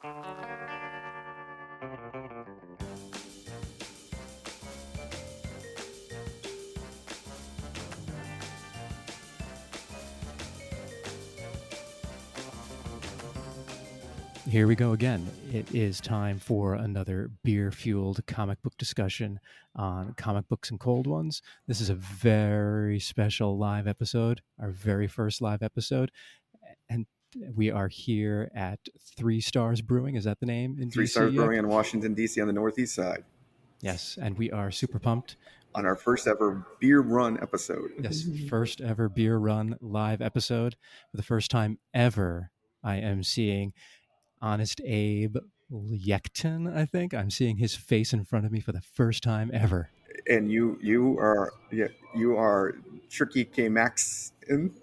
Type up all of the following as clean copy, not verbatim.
Here we go again. It is time for another beer-fueled comic book discussion on comic books and cold ones. This is a very special live episode, our very first live episode. And we are here at 3 Stars Brewing. Is that the name in 3 DC Stars yet? Brewing in Washington, D.C. on the Northeast side. Yes, and we are super pumped. On our first ever beer run episode. Yes, first ever beer run live episode. For the first time ever, I am seeing Honest Abe Yechton, I think. I'm seeing his face in front of me for the first time ever. And you are Tricky K Max in.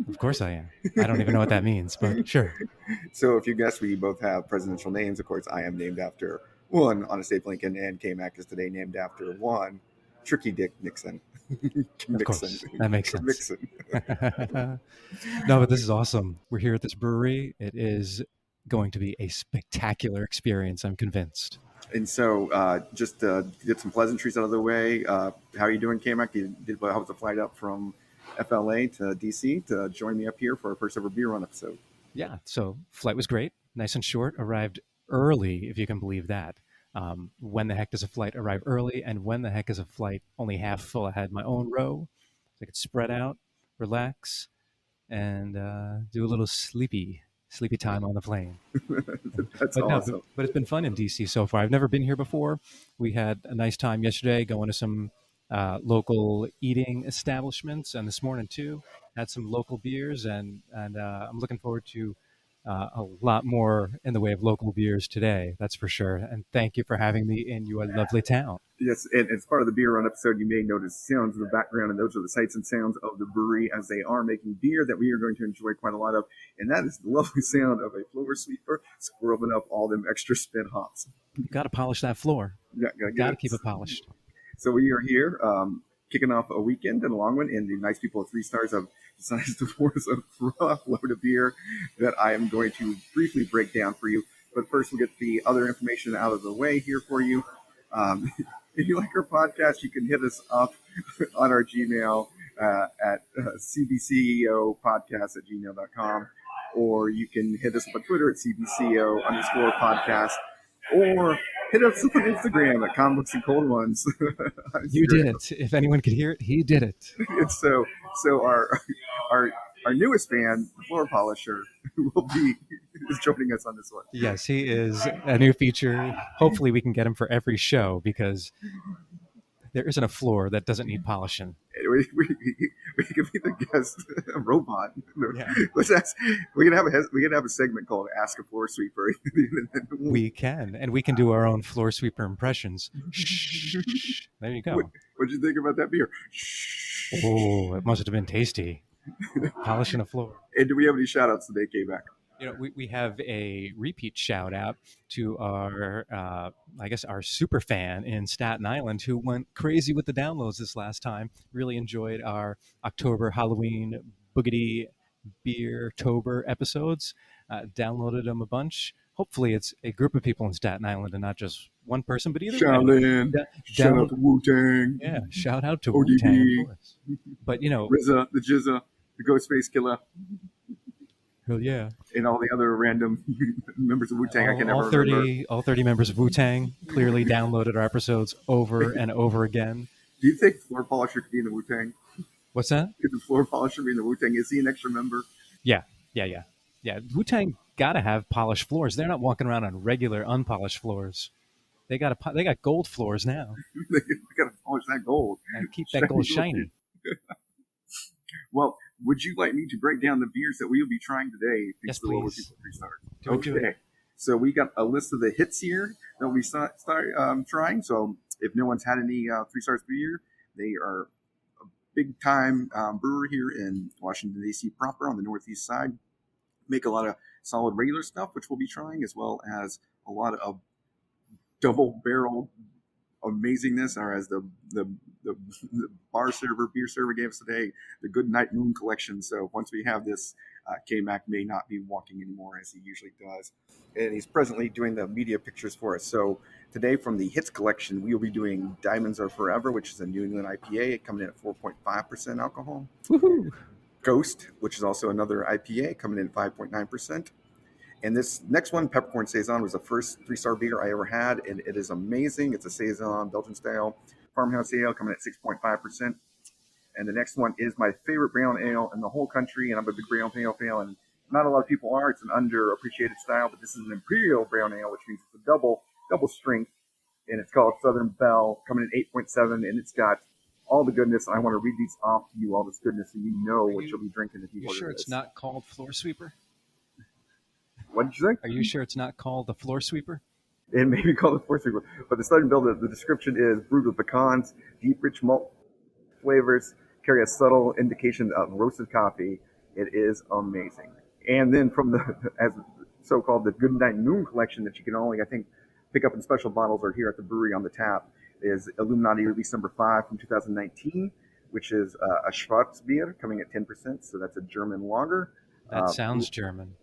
Of course I am. I don't even know what that means, but sure. So if you guess, we both have presidential names. Of course, I am named after one Honest Abe Lincoln, and K Mac is today named after one Tricky Dick Nixon. Of course, that makes sense. No, but this is awesome. We're here at this brewery. It is going to be a spectacular experience, I'm convinced. And so just to get some pleasantries out of the way, how are you doing, K-Mac? How was the flight up from FLA to DC to join me up here for our first ever beer run episode? Yeah, so flight was great, nice and short, arrived early, if you can believe that. When the heck does a flight arrive early, and when the heck is a flight only half full? I had my own row, so I could spread out, relax, and do a little sleepy time on the plane. That's awesome. But it's been fun in DC so far. I've never been here before. We had a nice time yesterday going to some local eating establishments, and this morning too had some local beers, and I'm looking forward to a lot more in the way of local beers today, that's for sure. And thank you for having me in your lovely town. Yes, and as part of the beer run episode, you may notice sounds in the background, and those are the sights and sounds of the brewery as they are making beer that we are going to enjoy quite a lot of. And that is the lovely sound of a floor sweeper scrubbing up all them extra spit hops. You got to polish that floor. Got to keep it polished. So we are here kicking off a weekend and a long one, and the nice people at 3 Stars have decided to pour us a rough load of beer that I am going to briefly break down for you. But first, we'll get the other information out of the way here for you. If you like our podcast, you can hit us up on our Gmail at cbceopodcast@gmail.com, or you can hit us up on Twitter at cbco_podcast, or hit us up on Instagram at Comics and Cold Ones. You did it. If anyone could hear it, he did it. And so our newest fan, the floor polisher, is joining us on this one. Yes, he is a new feature. Hopefully we can get him for every show, because there isn't a floor that doesn't need polishing. We could be the guest robot. Yeah. We can have a segment called Ask a Floor Sweeper. We can, and we can do our own floor sweeper impressions. There you go. What'd you think about that beer? Oh, it must have been tasty. Polishing a floor. And do we have any shout outs today, K-Back? You know, we have a repeat shout out to our, our super fan in Staten Island, who went crazy with the downloads this last time. Really enjoyed our October Halloween Boogity Beer-tober episodes. Downloaded them a bunch. Hopefully it's a group of people in Staten Island and not just one person, but either Shaolin, shout out to Wu-Tang. Yeah, shout out to ODB. Wu-Tang, of course. But, you know... RZA, the Jizza, the Ghostface Killer. Hell yeah. And all the other random members of Wu-Tang I can never remember. All 30 members of Wu-Tang clearly downloaded our episodes over and over again. Do you think Floor Polisher could be in the Wu-Tang? What's that? Could the Floor Polisher be in the Wu-Tang? Is he an extra member? Yeah. Wu-Tang got to have polished floors. They're not walking around on regular unpolished floors. They got gold floors now. They got to polish that gold. And keep that gold shiny. Well, would you like me to break down the beers that we will be trying today? Yes, please. Okay. So we got a list of the hits here that we start trying. So if no one's had any 3 Stars beer, they are a big time brewer here in Washington, D.C. proper on the Northeast side. Make a lot of solid regular stuff, which we'll be trying, as well as a lot of double barrel amazingness, or as the bar server, beer server gave us today, the Goodnight Moon collection. So once we have this, K-Mac may not be walking anymore as he usually does. And he's presently doing the media pictures for us. So today from the Hits collection, we will be doing Diamonds Are Forever, which is a New England IPA coming in at 4.5% alcohol. Woohoo! Ghost, which is also another IPA coming in at 5.9%. And this next one, Peppercorn Saison, was the first 3-star beer I ever had, and it is amazing. It's a Saison, Belgian style, farmhouse ale coming at 6.5%. And the next one is my favorite brown ale in the whole country, and I'm a big brown ale fan, and not a lot of people are. It's an underappreciated style, but this is an imperial brown ale, which means it's a double strength, and it's called Southern Belle, coming in 8.7, and it's got all the goodness. I want to read these off to you, all this goodness, so you know what you'll be drinking if you You order sure this. it's not called Floor Sweeper? What did you think? Are you sure it's not called the Floor Sweeper? It may be called the fourth sequel, but the Southern Belle, the description is brewed with pecans, deep, rich malt flavors, carry a subtle indication of roasted coffee. It is amazing. And then from the as so-called the Goodnight Moon collection that you can only, I think, pick up in special bottles or here at the brewery on the tap is Illuminati release number 5 from 2019, which is a Schwarzbier coming at 10%. So that's a German lager. That sounds German.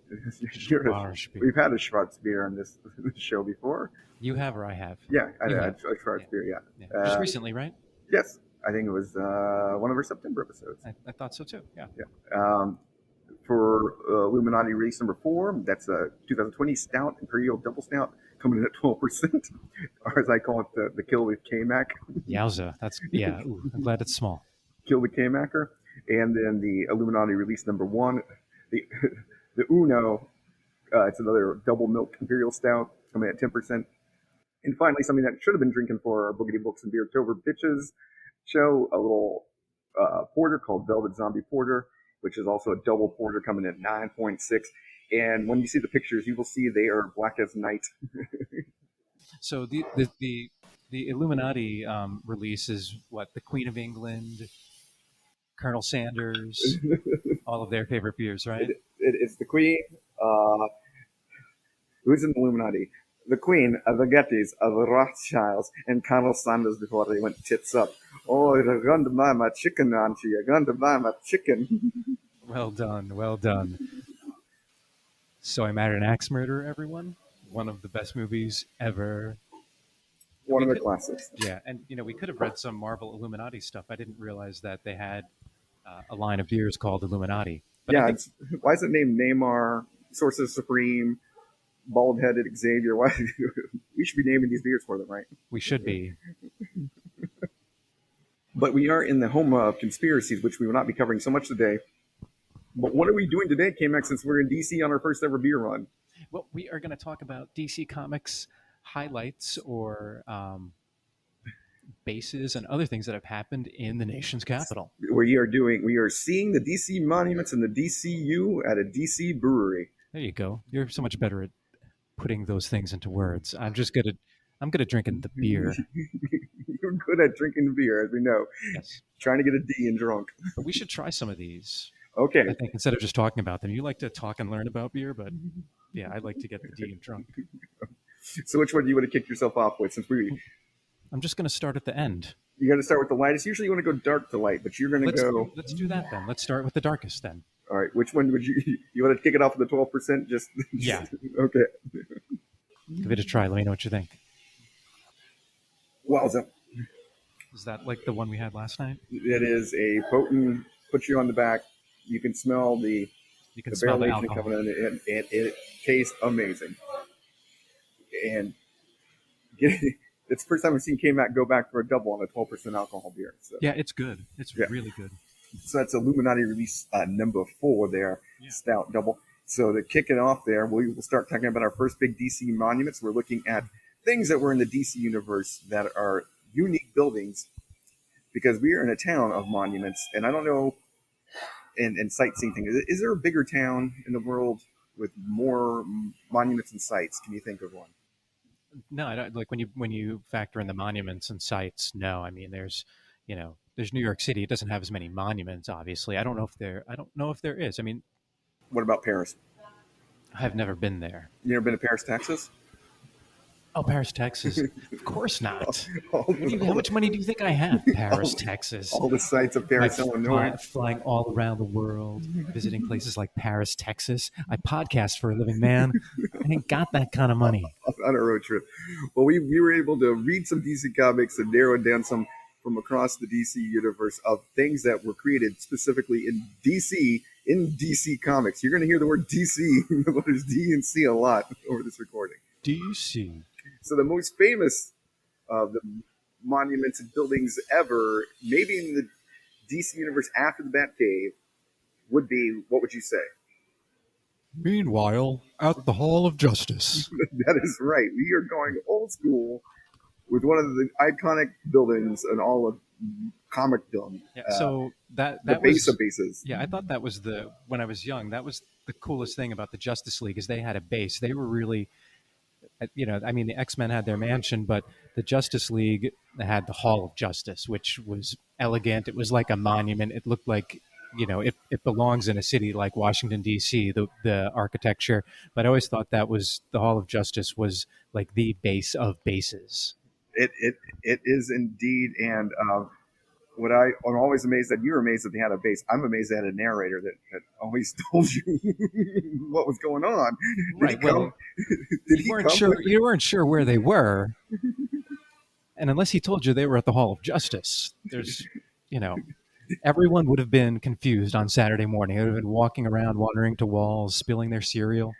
Schwarzbier. We've had a Schwarzbier on this show before. You have or I have? Yeah, I You had have. a Schwarzbier, yeah. Just recently, right? Yes, I think it was one of our September episodes. I thought so too, yeah. For Illuminati release number 4, that's a 2020 Stout, Imperial Double Stout, coming in at 12%, or as I call it, the Kill with K-Mac. Yowza, that's, yeah, ooh, I'm glad it's small. Kill the K-Macker. And then the Illuminati release number 1, the the Uno, it's another double milk Imperial Stout, coming at 10%. And finally, something that should have been drinking for our Boogity Books and Beertober Bitches show, a little porter called Velvet Zombie Porter, which is also a double porter coming at 9.6. And when you see the pictures, you will see they are black as night. So the Illuminati release is what, the Queen of England, Colonel Sanders, all of their favorite beers, right? It's the Queen. Who's in the Illuminati? The Queen of the Gettys, of the Rothschilds, and Colonel Sanders before they went tits up. Oh, you're going to buy my chicken, aren't you? You're going to buy my chicken. Well done, well done. So I Married an Axe Murderer, everyone. One of the best movies ever. One of the classics. Yeah, and we could have read some Marvel Illuminati stuff. I didn't realize that they had a line of beers called Illuminati. But yeah, why is it named Neymar, Sorcerer Supreme, Bald-Headed Xavier? Why we should be naming these beers for them, right? We should be. But we are in the home of conspiracies, which we will not be covering so much today. But what are we doing today, K-Max, since we're in DC on our first ever beer run? Well, we are going to talk about DC Comics highlights or bases and other things that have happened in the nation's capital. We are seeing the DC monuments in the DCU at a DC brewery. There you go. You're so much better at putting those things into words. I'm good at drinking the beer. You're good at drinking the beer, as we know. Yes. Trying to get a D and drunk. But we should try some of these. Okay. I think instead of just talking about them, you like to talk and learn about beer, but yeah, I'd like to get the D and drunk. So which one do you want to kick yourself off with? I'm just going to start at the end. You got to start with the lightest. Usually you want to go dark to light, but you're going to go. Let's do that then. Let's start with the darkest then. All right. Which one would you want to kick it off with the 12%? Yeah. Okay. Give it a try. Let me know what you think. Wowza. Is that like the one we had last night? It is a potent, put you on the back. You can smell the smell the barrel alcohol. coming in, and it tastes amazing. And it's the first time I've seen K-Mac go back for a double on a 12% alcohol beer. So. Yeah, it's good. It's really good. So that's Illuminati release number 4 there, Stout Double. So to kick it off there, we will start talking about our first big DC monuments. We're looking at things that were in the DC universe that are unique buildings, because we are in a town of monuments. And I don't know, and sightseeing things. Is there a bigger town in the world with more monuments and sites? Can you think of one? No, I don't, like when you factor in the monuments and sites. No, I mean there's New York City. It doesn't have as many monuments, obviously. I don't know if there is. I mean, what about Paris? I've never been there. You ever been to Paris, Texas? Oh, Paris, Texas. Of course all, not. all, What do you? all How the much money do you think I have? Paris, all, Texas. all the sites of Am I Paris, Illinois. flying all around the world, visiting places like Paris, Texas? I podcast for a living, man. I ain't got that kind of money. On a road trip. Well, we were able to read some DC comics and narrow down some from across the DC universe of things that were created specifically in DC Comics. You're going to hear the word DC, the letters D and C a lot over this recording. DC. So the most famous of the monuments and buildings ever, maybe in the DC universe after the Batcave, would be, what would you say? Meanwhile, at the Hall of Justice. That is right. We are going old school with one of the iconic buildings in all of comic film. Yeah, so The that base of was bases. yeah, I thought that was the when I was young, that was the coolest thing about the Justice League is they had a base. They were really I mean the X-Men had their mansion, but the Justice League had the Hall of Justice, which was elegant. It was like a monument. It looked like it belongs in a city like Washington D.C. The architecture, but I always thought that was the Hall of Justice was like the base of bases. It is indeed. And what I'm always amazed that you're amazed that they had a base. I'm amazed they had a narrator that always told you what was going on. Did he Right. come? Well, Did he come? you weren't sure where they were, and unless he told you they were at the Hall of Justice, there's you know everyone would have been confused on Saturday morning. They would have been walking around, wandering to walls, spilling their cereal.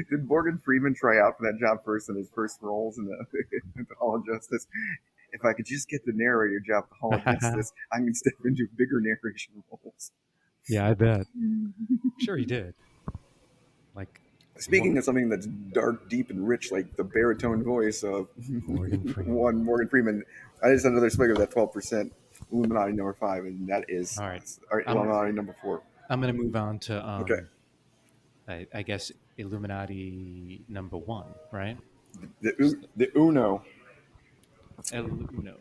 Did Morgan Freeman try out for that job first in his first roles in the Hall of Justice? If I could just get the narrator job at the Hall of Justice, I can step into bigger narration roles. Yeah, I bet. Sure, he did. Like Speaking of something that's dark, deep, and rich, like the baritone voice of Morgan Freeman. one Morgan Freeman, I just had another swig of that 12% Illuminati number 5, and that is All right. Illuminati number 4. I'm going to move on to Okay. I guess Illuminati number 1, right? The Uno, El Uno.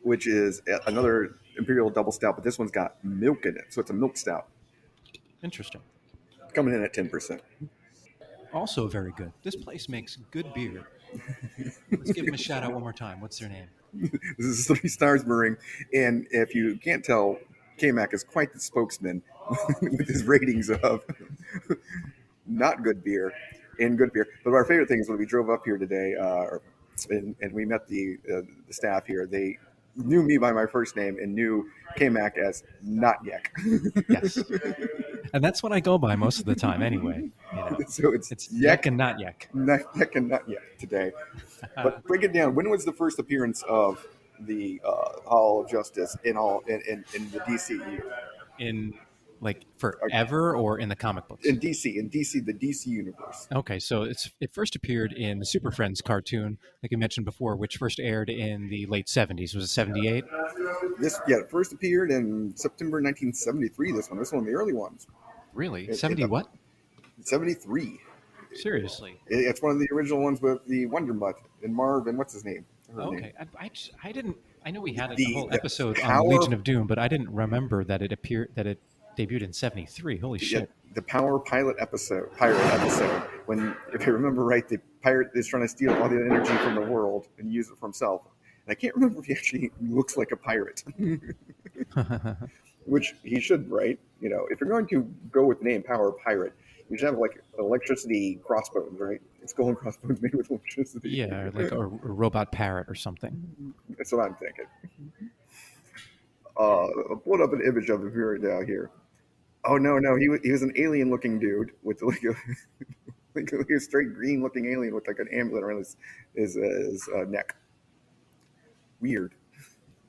which is another Imperial double stout, but this one's got milk in it, so it's a milk stout, Interesting. coming in at 10%. Also very good. This place makes good beer. Let's give them a shout out one more time. What's their name? This is 3 Stars Brewing, and if you can't tell, K-Mac is quite the spokesman with his ratings of not good beer and good beer. But our favorite thing is when we drove up here today, and we met the staff here. They knew me by my first name and knew K-Mac as not Yek. Yes. And that's what I go by most of the time anyway. So it's Yek and not Yek. Not Yek and not Yek today. But break it down. When was the first appearance of the Hall of Justice in the DCU? In like forever or in the comic books? In DC, the DC universe. Okay, so it first appeared in the Super Friends cartoon, like you mentioned before, which first aired in the late 70s. Was it 78? It first appeared in September 1973. This one was one of the early ones. Really? 70 what? 73. Seriously? It's one of the original ones with the Wonder Mutt and Marv and what's his name? Okay, I didn't. I know we had a whole The episode power- on Legion of Doom, but I didn't remember that it debuted in 73. Holy shit! The pirate episode. When, if you remember right, the pirate is trying to steal all the energy from the world and use it for himself. And I can't remember if he actually looks like a pirate, which he should, right? If you're going to go with the name Power Pirate, you should have like electricity crossbones, right? It's golden crossbones made with electricity. Yeah, like a robot parrot or something. That's what I'm thinking. I'll pull up an image of him right now here. Oh no, he was an alien-looking dude with like a straight green-looking alien with like an amulet around his neck. Weird.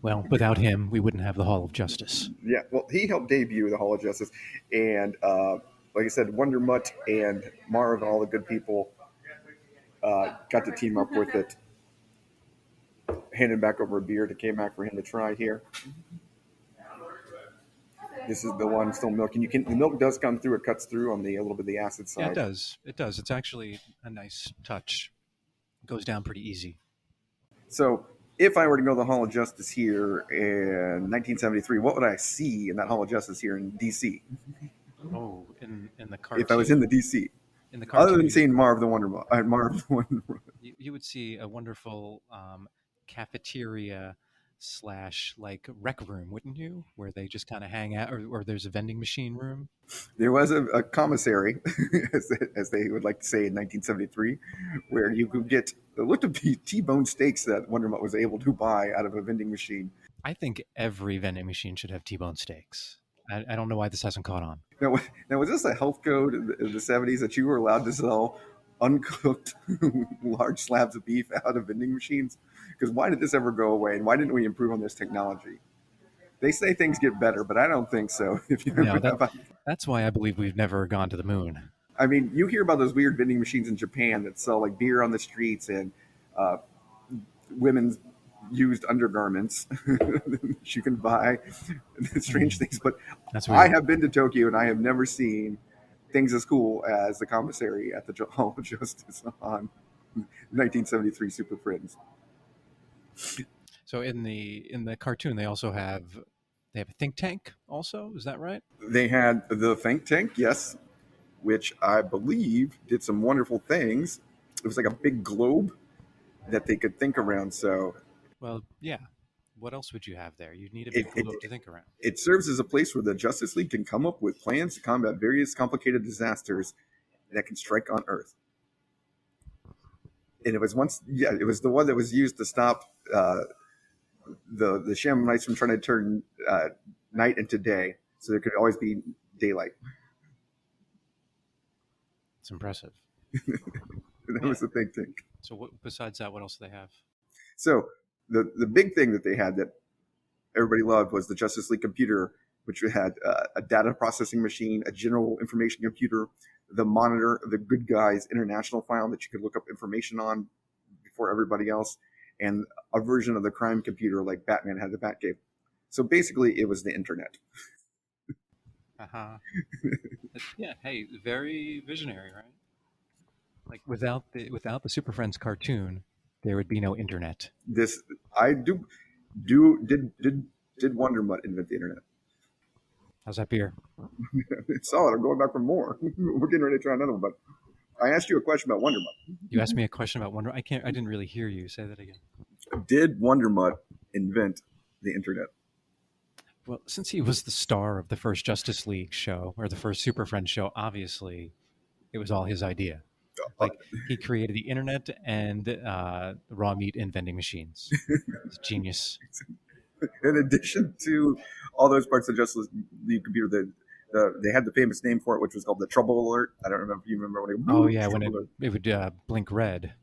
Well, without him, we wouldn't have the Hall of Justice. Yeah, well, he helped debut the Hall of Justice, and like I said, Wonder Mutt and Marv and all the good people got to team up with it. Handing back over a beer to K-Mac for him to try here. This is the one still milk, and the milk does come through. It cuts through on a little bit of the acid side. Yeah, it does. It does. It's actually a nice touch. It goes down pretty easy. So, if I were to go to the Hall of Justice here in 1973, what would I see in that Hall of Justice here in DC? Oh, in the cartoon. If I was in the DC. in the Other cartoon, than seeing Marv the Wonder Woman. you would see a wonderful cafeteria slash like rec room, wouldn't you? Where they just kind of hang out, or there's a vending machine room. There was a commissary, as they would like to say in 1973, where you could get it looked to be T-bone steaks that Wonder Woman was able to buy out of a vending machine. I think every vending machine should have T-bone steaks. I don't know why this hasn't caught on. Now, now was this a health code in the 70s that you were allowed to sell uncooked large slabs of beef out of vending machines? Because why did this ever go away, and why didn't we improve on this technology? They say things get better, but I don't think so. If you No, ever have, that's why I believe we've never gone to the moon. I mean, you hear about those weird vending machines in Japan that sell like beer on the streets and uh, women's used undergarments that you can buy. Strange things, but That's I weird. have been to Tokyo and I have never seen things as cool as the commissary at the Hall of Justice on 1973 Super Friends. So in the cartoon, they have a think tank. Also, is that right? They had the think tank, yes, which I believe did some wonderful things. It was like a big globe that they could think around. So Well, yeah. What else would you have there? You'd need a it, big it, globe to think around. it serves as a place where the Justice League can come up with plans to combat various complicated disasters that can strike on Earth. And it was it was the one that was used to stop the Sham Knights from trying to turn night into day, so there could always be daylight. It's impressive. And that Yeah. was the think tank. So what besides that, what else do they have? So the big thing that they had that everybody loved was the Justice League computer, which had a data processing machine, a general information computer, the monitor, the Good Guys International file that you could look up information on before everybody else, and a version of the crime computer like Batman had the Batcave. So basically, it was the internet. Uh-huh. Yeah, hey, very visionary, right? Like without the Super Friends cartoon, there would be no internet. This I do did Wonder Mutt invent the internet? How's that beer? It's solid. I'm going back for more. We're getting ready to try another one, but I asked you a question about Wonder Mutt. You asked me a question about Wonder. I didn't really hear you. Say that again. Did Wonder Mutt invent the internet? Well, since he was the star of the first Justice League show or the first Super Friends show, obviously it was all his idea. Uh, Like he created the internet and raw meat in vending machines. It's genius. in addition to all those parts of Justice League computer, they had the famous name for it, which was called the Trouble Alert. I don't remember if you remember when it. Oh yeah, when Trouble it would blink red,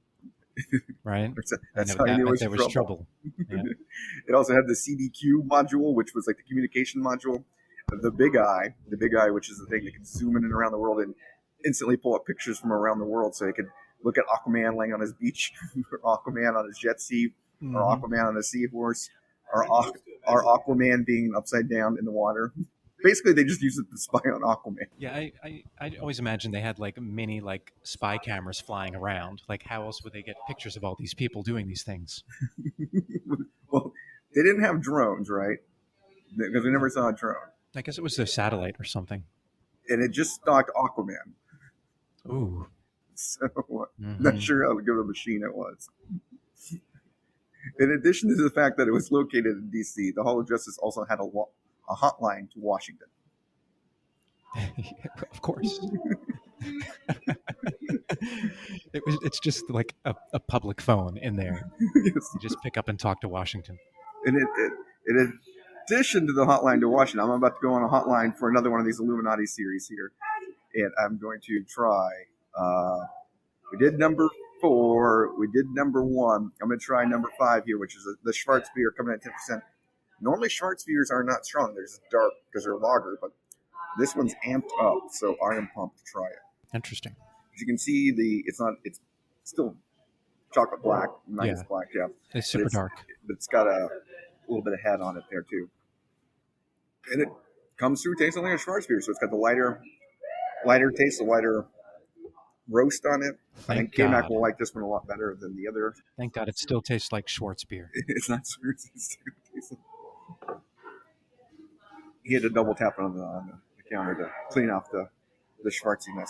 right? Alert. And That's how you that knew it meant was there was trouble. Yeah. It also had the CDQ module, which was like the communication module. The big eye, which is the thing that can zoom in and around the world and instantly pull up pictures from around the world, so you could look at Aquaman laying on his beach, or Aquaman on his jet ski, or Mhm. Aquaman on a seahorse, or Aquaman being upside down in the water. Basically, they just used it to spy on Aquaman. Yeah, I always imagined they had like mini like spy cameras flying around. Like how else would they get pictures of all these people doing these things? Well, they didn't have drones, right? Because we never saw a drone, I guess it was their satellite or something. and it just stalked Aquaman. Ooh. So, not Hmm. sure how good of a machine it was. In addition to the fact that it was located in D.C., the Hall of Justice also had a hotline to Washington. Of course. It's just like a public phone in there. Yes. You just pick up and talk to Washington. And in addition to the hotline to Washington, I'm about to go on a hotline for another one of these Illuminati series here, and I'm going to try. We did number 4. We did number 1. I'm going to try number 5 here, which is the Schwarz beer coming at 10%. Normally, Schwarz beers are not strong; they're just dark because they're lager, but this one's amped up, so I am pumped to try it. Interesting. As you can see, it's still chocolate black, nice Yeah. black, yeah. It's But super dark. it's got a little bit of head on it there too, and it comes through tasting like a Schwarzbier. So it's got the lighter taste, the lighter roast on it. I think Thank K-Mac God. will like this one a lot better than the other. Thank God it still tastes like Schwartz beer. It's not sweet. He had to double tap it on the counter to clean off the schwarziness.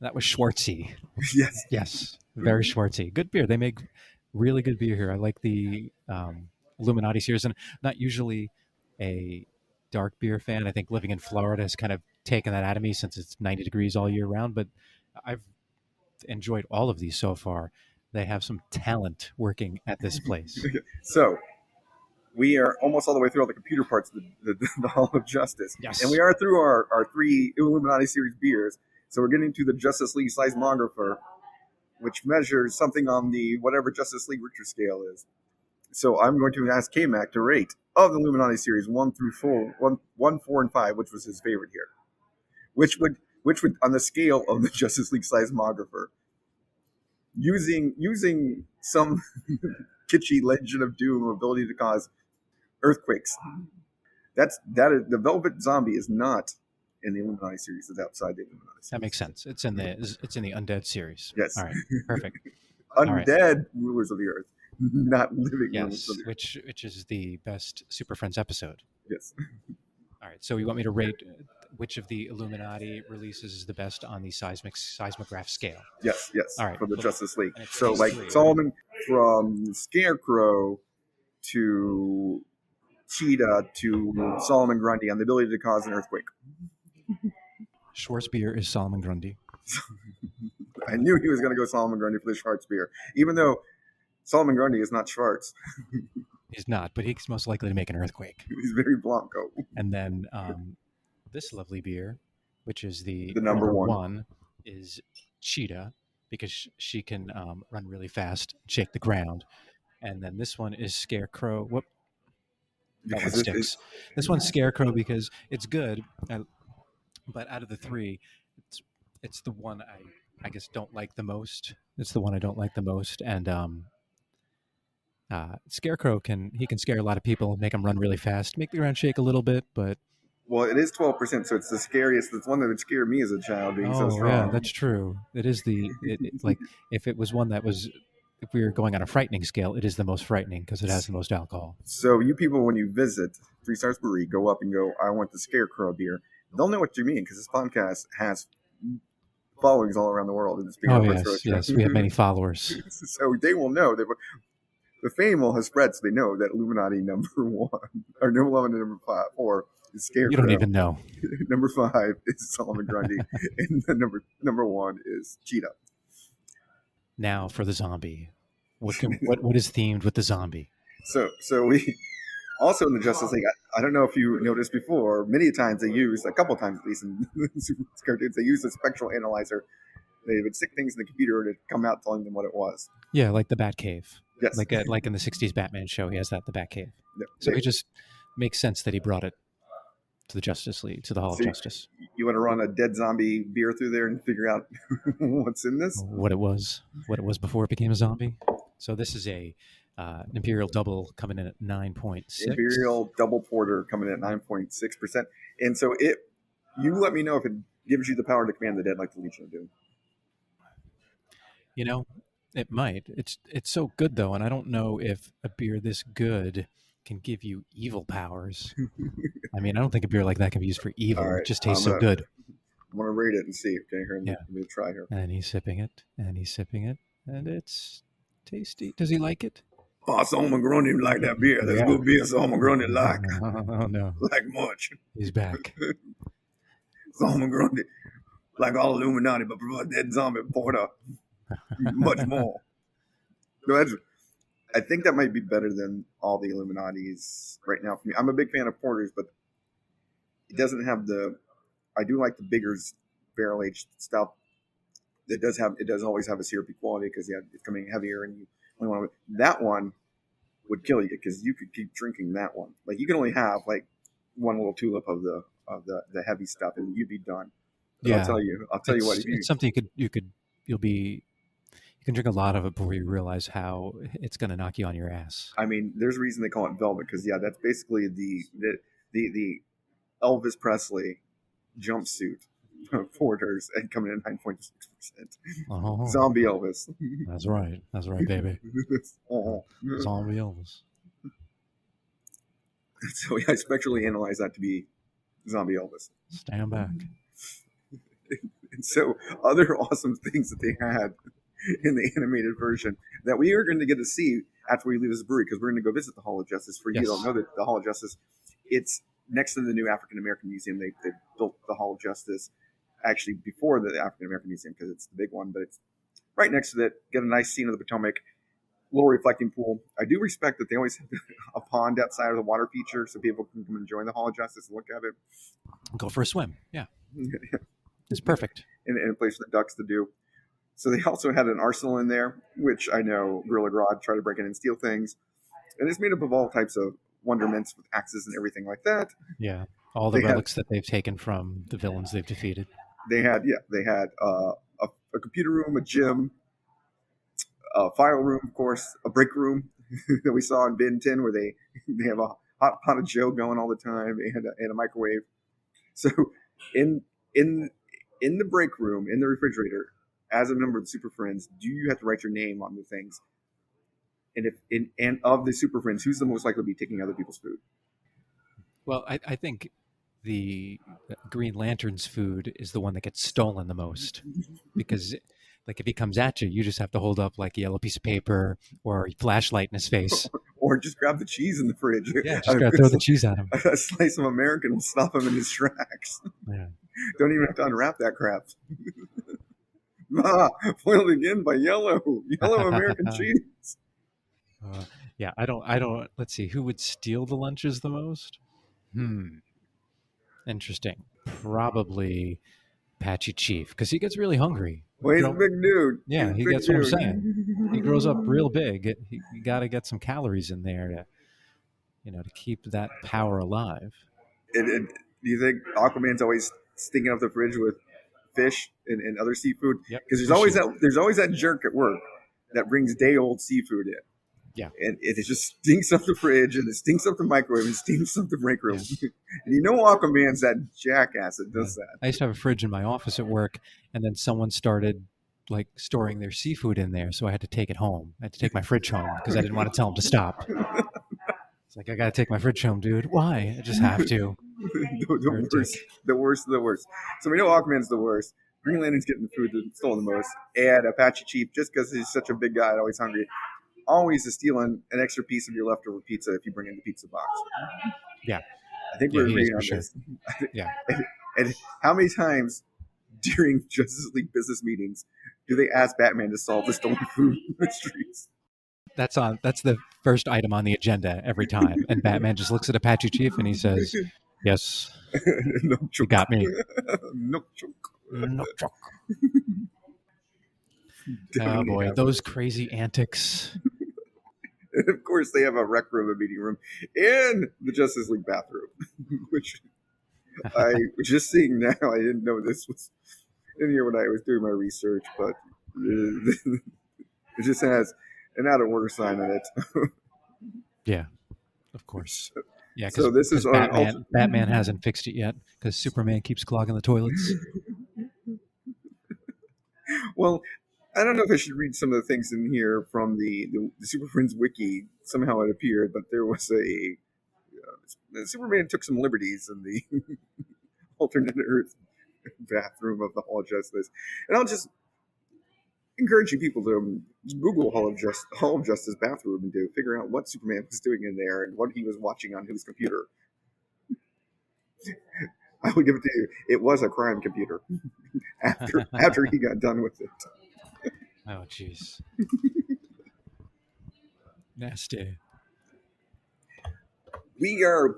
That was Schwartzy. Yes. Yes, very Schwartzy. Good beer. They make really good beer here. I like the Illuminati series, and not usually a dark beer fan. I think living in Florida has kind of taken that out of me since it's 90 degrees all year round. But I've enjoyed all of these so far. They have some talent working at this place. So we are almost all the way through all the computer parts of the Hall of Justice. And we Yes. are through our three Illuminati series beers. So we're getting to the Justice League seismographer, which measures something on the whatever Justice League Richter scale is. So I'm going to ask K-Mac to rate of the Illuminati series 1 through 4, 1, 4, and 5, which was his favorite here. Which would on the scale of the Justice League seismographer, using some kitschy Legend of Doom ability to cause earthquakes. That is the Velvet Zombie is not in the Illuminati series. It's outside the Illuminati series. That makes sense. It's in the Undead series. Yes. All right. Perfect. All right. Undead rulers of the earth, not living rulers Yes. of the earth. Which is the best Super Friends episode. Yes. All right. So you want me to rate which of the Illuminati releases is the best on the seismograph scale? Yes. All right. For the Justice League. And it's So these like three. Solomon from Scarecrow to Cheetah to Solomon Grundy on the ability to cause an earthquake. Schwarzbier is Solomon Grundy. I knew he was going to go Solomon Grundy for the Schwartz beer, even though Solomon Grundy is not Schwartz. He's not, but he's most likely to make an earthquake. He's very Blanco. And then this lovely beer, which is the number one, is Cheetah, because she can run really fast, shake the ground. And then this one is Scarecrow. Whoop, that one sticks. This one's Scarecrow because it's good, but out of the three, it's the one I guess don't like the most. It's the one I don't like the most, and Scarecrow can scare a lot of people, make them run really fast, make the ground shake a little bit, but Well, it is 12%, so it's the scariest. It's one that would scare me as a child being so strong. Yeah, that's true. It is like if it was one that was, if we were going on a frightening scale, it is the most frightening because it has the most alcohol. So you people, when you visit Three Stars Brewery, go up and go, I want the Scarecrow beer. They'll know what you mean because this podcast has followings all around the world. Oh yes, we have many followers. So they will know that the fame will have spread, so they know that Illuminati number 1 or number 11 and number 4 is Scarecrow. You don't even know. Number 5 is Solomon Grundy, and the number 1 is Cheetah. Now for the zombie. What is themed with the zombie? So we also in the Justice League. I don't know if you noticed before. Many times they use, a couple times at least in super cartoons, they use a spectral analyzer. They would stick things in the computer to come out telling them what it was. Yeah, like the Batcave. Yes. Like in the '60s Batman show, he has that, the Batcave. Yeah. So it just makes sense that he brought it to the Justice League, to the Hall of Justice. You want to run a dead zombie beer through there and figure out what's in this? What it was before it became a zombie. So this is a Imperial Double coming in at 9.6. Imperial Double Porter coming in at 9.6%. And so you let me know if it gives you the power to command the dead like the Legion of Doom. You know, it might. It's so good though, and I don't know if a beer this good can give you evil powers. I mean, I don't think a beer like that can be used for evil. Right, it just tastes so good. I'm gonna rate it and see. Okay, here, let me try here. And he's sipping it, and it's tasty. Does he like it? Oh, Solomon Grundy like that beer. That's good beer. Solomon Grundy like. Oh no, like much. He's back. Solomon Grundy, like all Illuminati, but provide that zombie porter much more. No, I think that might be better than all the Illuminatis right now for me. I'm a big fan of porters, but it doesn't have I do like the bigger barrel aged stuff. It does always have a syrupy quality because it's coming heavier, and you only want to. That one would kill you because you could keep drinking that one. Like you can only have like one little tulip of the heavy stuff, and you'd be done. But Yeah, I'll tell you what. It's something you can drink a lot of it before you realize how it's going to knock you on your ass. I mean, there's a reason they call it velvet because that's basically the Elvis Presley jumpsuit porters and coming in 9.6%. Oh, Zombie Elvis. That's right, baby. Zombie Elvis. So I spectrally analyze that to be Zombie Elvis. Stand back. And So other awesome things that they had in the animated version that we are going to get to see after we leave this brewery, because we're going to go visit the Hall of Justice. For you who don't Yes. know that the Hall of Justice, it's next to the new African American Museum. They built the Hall of Justice actually before the African American Museum because it's the big one, but it's right next to it. Get a nice scene of the Potomac, little reflecting pool. I do respect that they always have a pond outside of the water feature so people can come and join the Hall of Justice and look at it. Go for a swim. Yeah. It's perfect. And a place for the ducks to do. So they also had an arsenal in there, which I know Gorilla Grodd tried to break in and steal things. And it's made up of all types of wonderments with axes and everything like that. Yeah. All the They relics that they've taken from the villains they've defeated. they had a computer room, a gym, a file room, of course, a break room that we saw in Bin 10 where they have a hot pot of Joe going all the time and a microwave. So in in in the break room, in the refrigerator, as a member of the Super Friends, do you have to write your name on the things? And and of the Super Friends, who's the most likely to be taking other people's food? Well, I think the Green Lantern's food is the one that gets stolen the most because, like, if he comes at you, you just have to hold up like a yellow piece of paper or a flashlight in his face. Or just grab the cheese in the fridge. Yeah, just gotta throw the cheese at him. A slice of American will stop him in his tracks. Yeah. Don't even have to unwrap that crap. Foiled again by yellow American cheese. Yeah, I don't. Let's see, who would steal the lunches the most? Interesting. Probably Patchy Chief because he gets really hungry. Well, he's a big dude. Yeah, he gets what I'm saying. He grows up real big. You got to get some calories in there to keep that power alive. Do you think Aquaman's always stinking up the fridge with fish and other seafood? Yep. Because there's always that jerk at work that brings day old seafood in. Yeah. And it just stinks up the fridge and it stinks up the microwave and stinks up the break room. Yeah. And Aquaman's that jackass that does that. I used to have a fridge in my office at work, and then someone started like storing their seafood in there, so I had to take it home. I had to take my fridge home because I didn't want to tell them to stop. It's like, I got to take my fridge home, dude. Why? I just have to. the worst. So we know Aquaman's the worst. Green Lantern's getting the food that's stolen the most. And Apache Chief, just because he's such a big guy and always hungry, always is stealing an extra piece of your leftover pizza if you bring in the pizza box. Yeah. I think we're agreeing on this. Yeah. And how many times during Justice League business meetings do they ask Batman to solve the stolen food mysteries? That's the first item on the agenda every time. And Batman just looks at Apache Chief and he says, yes, No you got me. No joke. No joke. Oh boy, those crazy antics. And of course, they have a rec room, a meeting room, in the Justice League bathroom, which I was just seeing now. I didn't know this was in here when I was doing my research, but it just has an out of order sign on it. Yeah, of course. Yeah, so this is Batman hasn't fixed it yet because Superman keeps clogging the toilets. Well, I don't know if I should read some of the things in here from the Super Friends wiki. Somehow it appeared, but there was Superman took some liberties in the alternate Earth bathroom of the Hall of Justice, and I'll just encourage you people to Google Hall of Justice bathroom and to figure out what Superman was doing in there and what he was watching on his computer. I will give it to you. It was a crime computer after he got done with it. Oh, jeez. Nasty. We are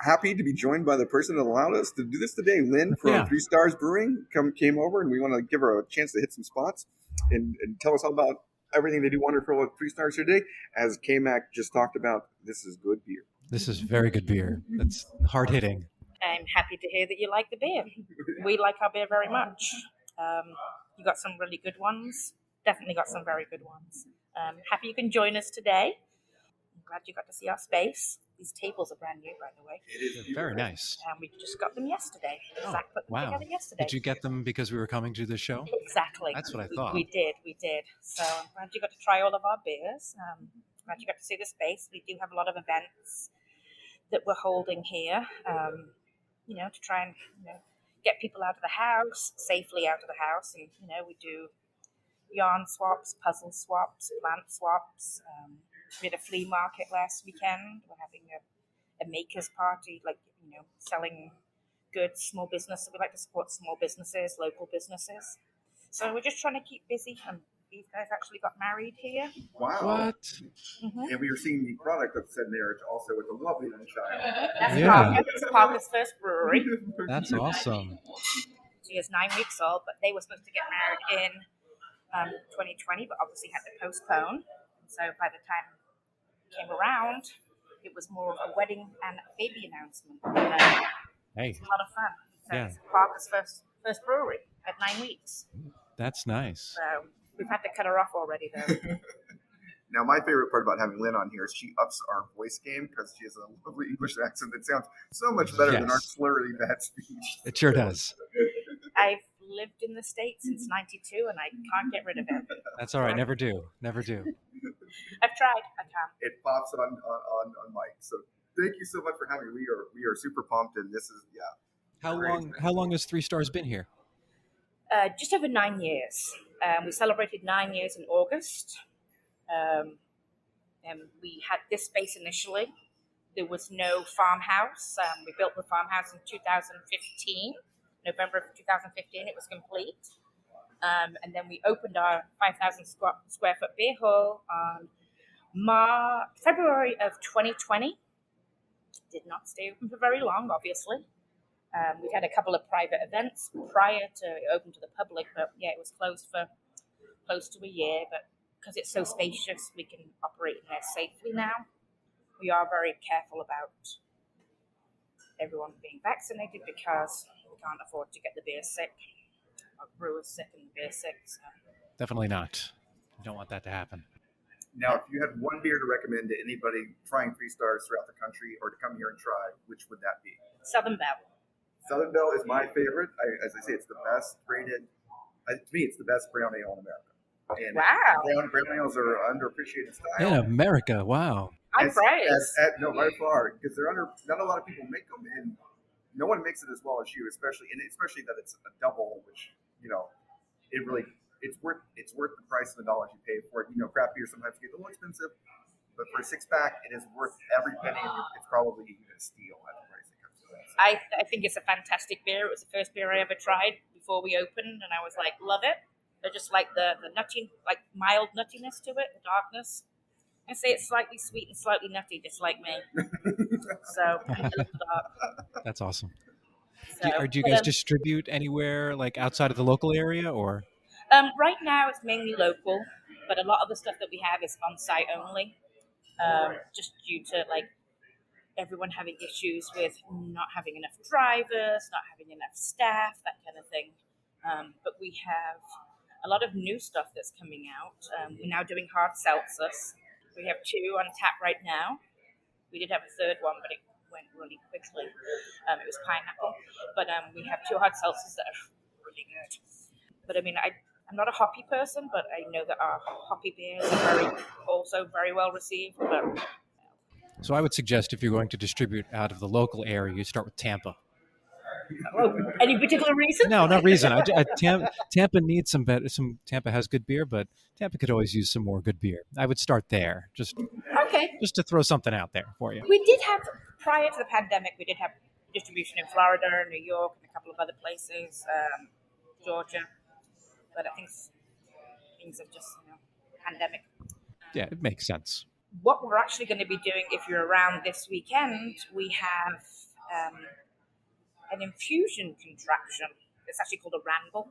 happy to be joined by the person that allowed us to do this today. Lynn from 3 Stars Brewing came over, and we want to give her a chance to hit some spots and tell us all about everything they do wonderful at 3 Stars today. As K-Mac just talked about, this is good beer. This is very good beer. That's hard-hitting. I'm happy to hear that you like the beer. We like our beer very much. You got some really good ones. Definitely got some very good ones. Happy you can join us today. I'm glad you got to see our space. These tables are brand new, by the way. They're very nice. And we just got them yesterday. Zach put them together yesterday. Did you get them because we were coming to the show? Exactly. That's what I thought. We did. So I'm glad you got to try all of our beers. Glad you got to see the space. We do have a lot of events that we're holding here, to try and get people out of the house, safely out of the house. And, we do yarn swaps, puzzle swaps, plant swaps. We had a flea market last weekend. We're having a maker's party, selling goods, small business. We like to support small businesses, local businesses. So we're just trying to keep busy. And these guys actually got married here. Wow. What? Mm-hmm. And we were seeing the product of said marriage also with the lovely young child. That's Yeah. Parker. It's Parker's first brewery. That's awesome. She is 9 weeks old, but they were supposed to get married in 2020, but obviously had to postpone. So by the time it came around, it was more of a wedding and baby announcement. Hey, It's a lot of fun. So Yeah. it's Parker's first brewery at 9 weeks. that's nice. So we've had to cut her off already, though. Now, my favorite part about having Lynn on here is she ups our voice game because she has a lovely English accent that sounds so much better than our Yes. slurry bad speech. It sure does. I've lived in the States since '92, and I can't get rid of it. That's all right. Never do. Never do. I've tried. I can't. It pops on mic. So thank you so much for having me. We are super pumped, and this is How long has Three Stars been here? Just over 9 years. We celebrated 9 years in August. And we had this space initially. There was no farmhouse. We built the farmhouse in 2015, November of 2015. It was complete. And then we opened our 5,000 square foot beer hall on February of 2020. Did not stay open for very long, obviously. We had a couple of private events prior to it open to the public, but yeah, it was closed for close to a year. But because it's so spacious, we can operate in there safely now. We are very careful about everyone being vaccinated because we can't afford to get the beer sick, or brewers sick and the beer sick. So. Definitely not. You don't want that to happen. Now, if you had one beer to recommend to anybody trying 3 stars throughout the country or to come here and try, which would that be? Southern Belle. Southern Belle is my favorite. As I say, it's the best rated. To me, it's the best brown ale in America. And Wow. brown ales are underappreciated style. In America, wow. I'm praised. No, by far, because they're not a lot of people make them, and no one makes it as well as you, especially that it's a double, which it's worth the price of the dollars you pay for it. Craft beer sometimes get a little expensive, but for a 6-pack, it is worth every penny, and it's probably even a steal at the price it comes to. I think it's a fantastic beer. It was the first beer I ever tried before we opened, and I was like, love it. I just like the nutty, like mild nuttiness to it, the darkness. I say it's slightly sweet and slightly nutty, just like me. So I love the dark. That's awesome. So, Do you guys distribute anywhere like outside of the local area or? Right now it's mainly local, but a lot of the stuff that we have is on site only, just due to like everyone having issues with not having enough drivers, not having enough staff, that kind of thing. But we have a lot of new stuff that's coming out. We're now doing hard seltzers. We have 2 on tap right now. We did have a third one, but it went really quickly. It was pineapple. But we have 2 hard seltzers that are really good. But I mean, I'm not a hoppy person, but I know that our hoppy beers are also very well received. But So I would suggest if you're going to distribute out of the local area, you start with Tampa. any particular reason? No, no reason. Tampa needs some better. Tampa has good beer, but Tampa could always use some more good beer. I would start there, just to throw something out there for you. We did have, prior to the pandemic, we did have distribution in Florida, New York, and a couple of other places, Georgia. But I think things have just, pandemic. Yeah, it makes sense. What we're actually going to be doing, if you're around this weekend, we have an infusion contraption. It's actually called a randle.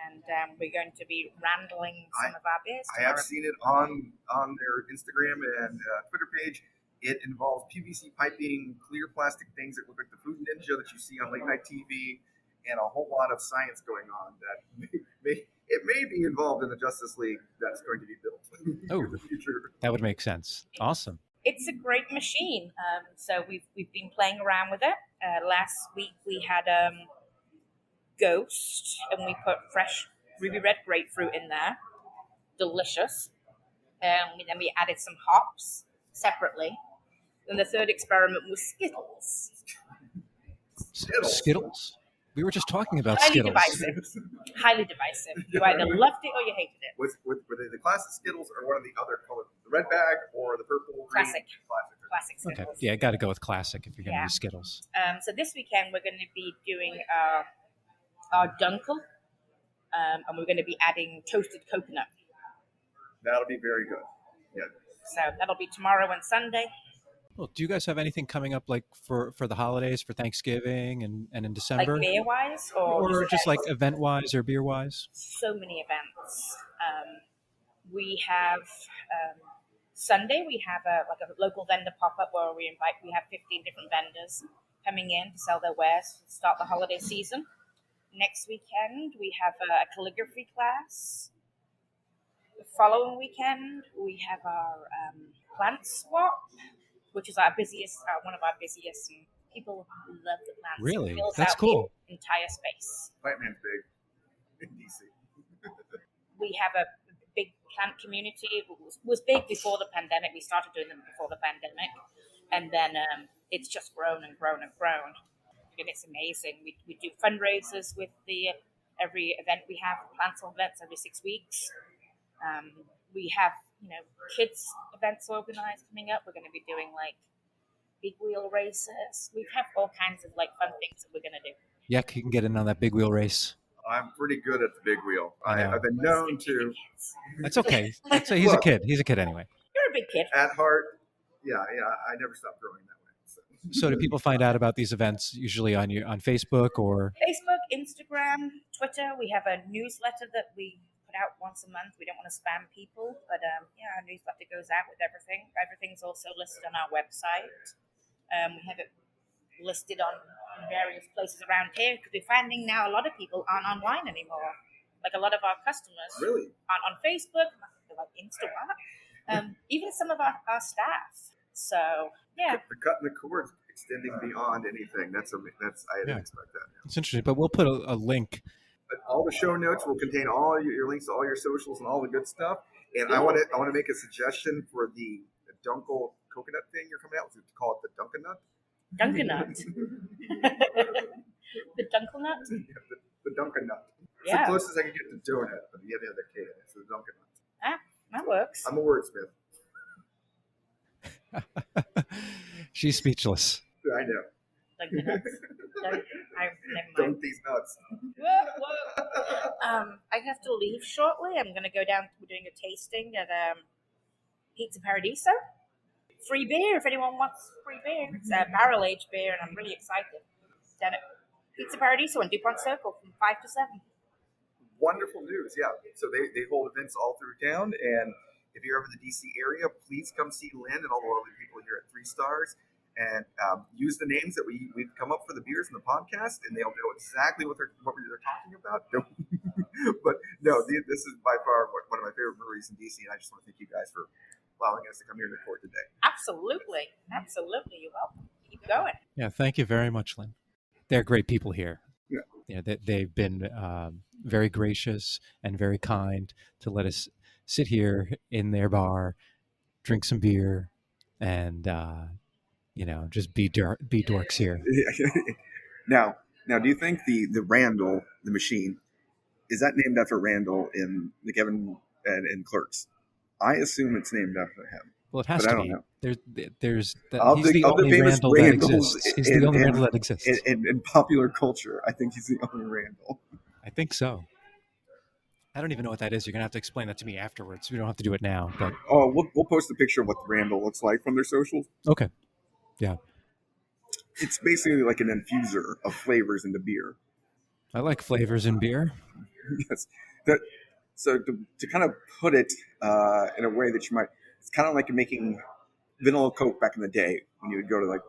And we're going to be randling some of our beers I have seen it on their Instagram and Twitter page. It involves PVC piping, clear plastic things that look like the Food Ninja that you see on late night TV, and a whole lot of science going on that may be involved in the Justice League that's going to be built in the future. That would make sense. Awesome. It's a great machine. So we've been playing around with it. Last week we had Ghost, and we put fresh ruby red grapefruit in there. Delicious. And then we added some hops separately. Then the third experiment was Skittles. Skittles? We were just talking about Highly Skittles. divisive. Highly divisive. You either loved it or you hated it. Were they the classic Skittles or one of the other colors? The red bag or the purple? Classic. Green? Classic Okay, Skittles. yeah, got to go with classic if you're going to Yeah. use Skittles. So this weekend we're going to be doing our dunkel, and we're going to be adding toasted coconut. That'll be very good. Yeah. So that'll be tomorrow and Sunday. Well, do you guys have anything coming up like for the holidays, for Thanksgiving and in December? Like beer wise or just like event wise or beer wise? So many events. We have Sunday. We have a local vendor pop up where we have 15 different vendors coming in to sell their wares to start the holiday season. Next weekend we have a calligraphy class. The following weekend we have our plant swap, which is our busiest, one of our busiest. And people love the plants. Really? It fills That's out cool. the entire space. Plant Man's big in DC. We have a big plant community. It was big before the pandemic. We started doing them before the pandemic, and then it's just grown and grown and grown. And it's amazing. We do fundraisers with every event we have, plantal events every 6 weeks. We have kids events organized coming up. We're going to be doing like big wheel races. We have all kinds of like fun things that we're going to do. Yeah, you can get in on that big wheel race. I'm pretty good at the big wheel. I know. I've been known to. That's okay. Let's say he's a kid. He's a kid anyway. You're a big kid. At heart, yeah. I never stopped growing that way. So do people find out about these events usually on Facebook or Facebook, Instagram, Twitter? We have a newsletter that we put out once a month. We don't want to spam people, but our newsletter goes out with everything. Everything's also listed on our website. We have it listed on various places around here because we're finding now a lot of people aren't online anymore. Like a lot of our customers Really? aren't on Facebook. They're like Insta what? Even some of our staff. So yeah, The cut and the cord extending beyond anything. I didn't expect that. it's interesting. But we'll put a link. But all the show notes will contain all your links to all your socials and all the good stuff. And I want to make a suggestion for the Dunkel coconut thing you're coming out with. To call it the Dunkinut. Dunkinut. The Dunkelnut? The Dunkinut. It's Yeah. the closest I can get to donut, but you have the other K in it. So the Dunkinut. Ah, that works. I'm a wordsmith. She's speechless. I know. Dunkinut. Never Dunk mind. these nuts. I have to leave shortly. I'm going to go down. We're doing a tasting at Pizza Paradiso. Free beer if anyone wants free beer. It's a barrel-aged beer, and I'm really excited. Down at Pizza Paradiso in DuPont Circle from 5 to 7. Wonderful news, yeah. So they hold events all through town, and if you're ever in the DC area, please come see Lynn and all the lovely people here at 3 Stars, and use the names that we've come up for the beers in the podcast, and they'll know exactly what they're talking about. But no, this is by far one of my favorite breweries in DC, and I just want to thank you guys for allowing us to come here and record today. Absolutely. You're welcome. Keep going. Yeah, thank you very much, Lynn. They're great people here. Yeah. They've been very gracious and very kind to let us sit here in their bar, drink some beer, and just be dorks here. Now, do you think the Randall, the machine, is that named after Randall in the Kevin and Clerks? I assume it's named after him. Well, it has But I to don't be. know. He's the Of the only famous Randall that Randalls exists. He's the only Randall that exists. In popular culture, I think he's the only Randall. I think so. I don't even know what that is. You're going to have to explain that to me afterwards. We don't have to do it now. But Oh, we'll post a picture of what the Randall looks like from their socials. okay. Yeah. It's basically like an infuser of flavors into beer. I like flavors in beer. Yes. So to kind of put it in a way that you might, it's kind of like making vanilla Coke back in the day when you would go to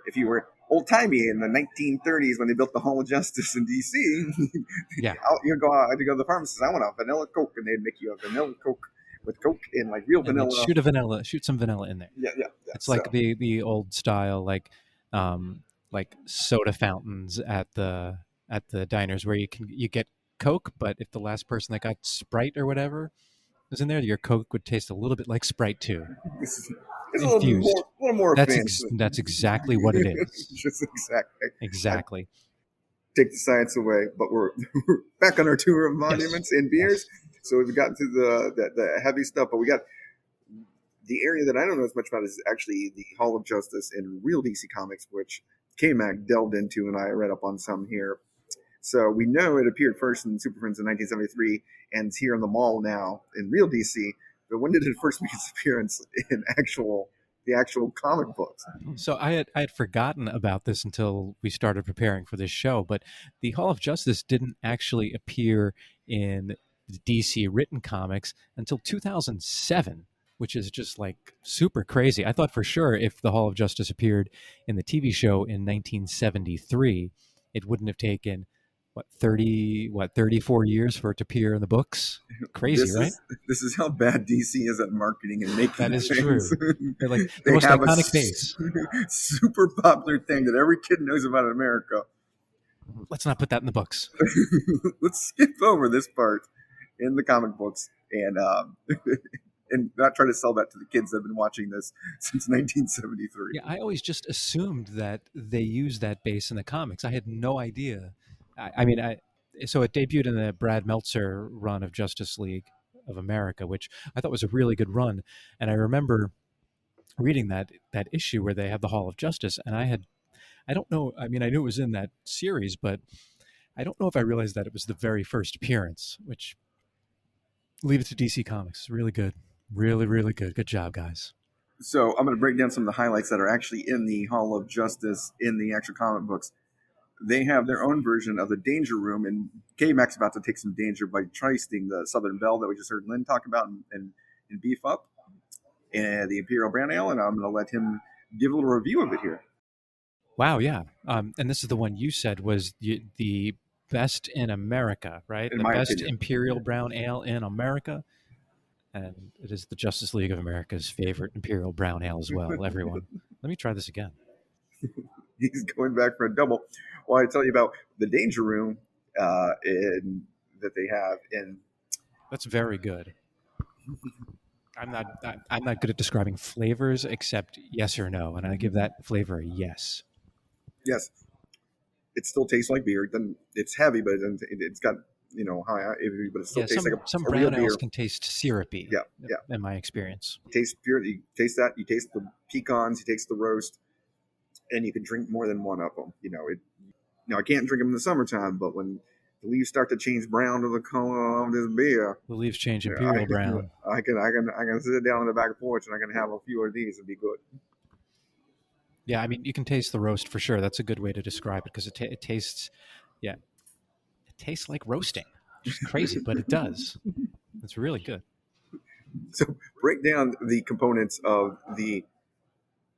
if you were old timey in the 1930s when they built the Hall of Justice in DC. Yeah. You'd go out to the pharmacist. I want a vanilla Coke, and they'd make you a vanilla Coke with Coke and like real And vanilla. shoot some vanilla in there. Yeah. It's like the old style, like soda fountains at the diners where you get Coke, but if the last person that got Sprite or whatever was in there, your Coke would taste a little bit like Sprite too. It's Infused. a little more That's advanced. that's exactly what it is. Just exactly. Exactly. take the science away. But we're back on our tour of monuments and beers. So we've gotten to the heavy stuff, but we got the area that I don't know as much about is actually the Hall of Justice in real DC Comics, which K-Mac delved into, and I read up on some here. So we know it appeared first in Super Friends in 1973, and it's here in the mall now in real DC. But when did it first make its appearance in the actual comic books? So I had forgotten about this until we started preparing for this show, but the Hall of Justice didn't actually appear in the DC written comics until 2007, which is just like super crazy. I thought for sure if the Hall of Justice appeared in the TV show in 1973, it wouldn't have taken 34 years for it to appear in the books. Crazy, right? This is how bad DC is at marketing and making That is things. True. They're like the most iconic base. Super popular thing that every kid knows about in America. Let's not put that in the books. Let's skip over this part in the comic books and and not try to sell that to the kids that have been watching this since 1973. Yeah, I always just assumed that they used that base in the comics. I had no idea. So it debuted in the Brad Meltzer run of Justice League of America, which I thought was a really good run. And I remember reading that issue where they have the Hall of Justice, and I don't know. I mean, I knew it was in that series, but I don't know if I realized that it was the very first appearance. Which leave it to DC Comics. Really good, really, really good. Good job, guys. So I'm going to break down some of the highlights that are actually in the Hall of Justice in the actual comic books. They have their own version of the Danger Room, and K-Mac's about to take some danger by trysting the Southern Belle that we just heard Lynn talk about and beef up, and the Imperial Brown Ale, and I'm going to let him give a little review of it here. Wow, yeah. And this is the one you said was the best in America, right? In the my best opinion. Imperial Brown Ale in America. And it is the Justice League of America's favorite Imperial Brown Ale as well, everyone. Let me try this again. He's going back for a double. Well, I tell you about the Danger Room that they have in. That's very good. I'm not good at describing flavors except yes or no, and I give that flavor a yes. Yes, it still tastes like beer. Then it's heavy, but it's got high, but it still tastes like some a real brown beer. ales can taste syrupy. Yeah. In my experience, You taste pure. You taste that. You taste the pecans. You taste the roast, and you can drink more than one of them. Now I can't drink them in the summertime, but when the leaves start to change brown to the color of this beer, the leaves change Imperial Brown. I can sit down on the back porch and I can have a few of these and be good. Yeah, I mean, you can taste the roast for sure. That's a good way to describe it because it tastes, it tastes like roasting. Which is crazy, but it does. It's really good. So break down the components of the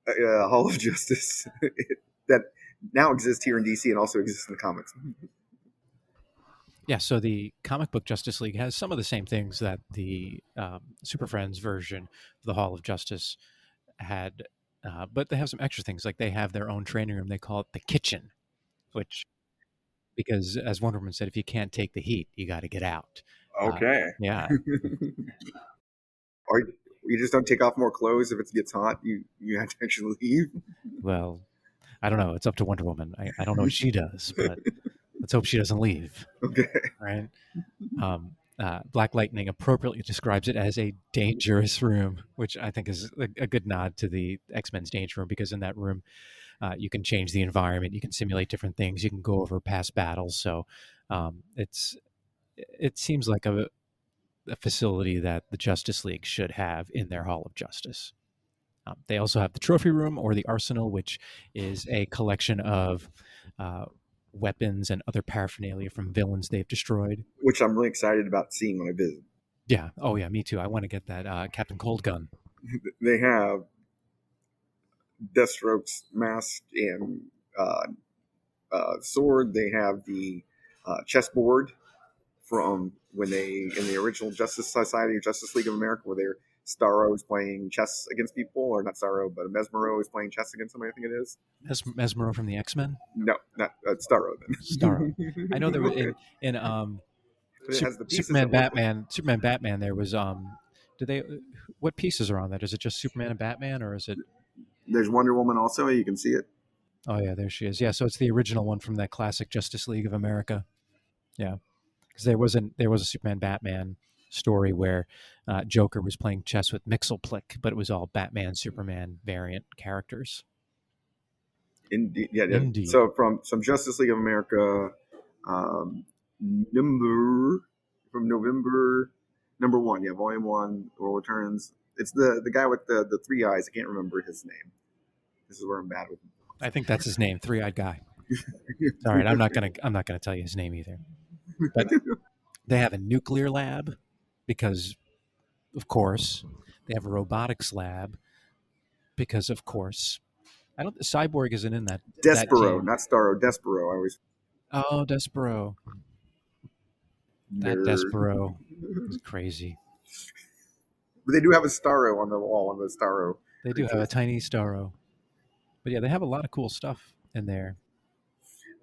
Hall of Justice that now exist here in DC and also exists in the comics. Yeah, so the comic book Justice League has some of the same things that the Super Friends version of the Hall of Justice had, but they have some extra things. Like they have their own training room. They call it the kitchen, because as Wonder Woman said, if you can't take the heat, you got to get out. Okay. Yeah. Or you just don't take off more clothes if it gets hot. You have to actually leave. Well, I don't know. It's up to Wonder Woman. I don't know what she does, but let's hope she doesn't leave. Okay. Right. Black Lightning appropriately describes it as a dangerous room, which I think is a good nod to the X-Men's Danger Room, because in that room, you can change the environment, you can simulate different things, you can go over past battles. So it seems like a facility that the Justice League should have in their Hall of Justice. They also have the Trophy Room, or the Arsenal, which is a collection of weapons and other paraphernalia from villains they've destroyed. Which I'm really excited about seeing when I visit. Yeah. Oh, yeah, me too. I want to get that Captain Cold gun. They have Deathstroke's mask and sword. They have the chessboard from when they, in the original Justice Society or Justice League of America, where Starro is playing chess against people, or not Starro, but Mesmero is playing chess against somebody, I think it is. Mesmero from the X-Men? No, not Starro then. Starro. I know there was in Superman Batman, there was what pieces are on that? Is it just Superman and Batman, or is it? There's Wonder Woman also, you can see it. Oh yeah, there she is. Yeah, so it's the original one from that classic Justice League of America. Yeah, because there was a Superman Batman story where Joker was playing chess with Mxyzptlk, but it was all Batman Superman variant characters. Indeed, yeah, yeah. Indeed. So from some Justice League of America, um, number from November number one, yeah, volume one, World Returns. It's the guy with the three eyes. I can't remember his name. This is where I'm bad with. I think that's his name, Three-Eyed Guy. All right, I'm not gonna tell you his name either. But they have a nuclear lab because, of course, they have a robotics lab because, of course, I don't. Cyborg isn't in that Despero, team. not Starro, Despero. I always Oh, Despero. That nerd. Despero is crazy. But they do have a Starro on the wall on the Starro They do have a creatures. tiny Starro, but yeah, they have a lot of cool stuff in there.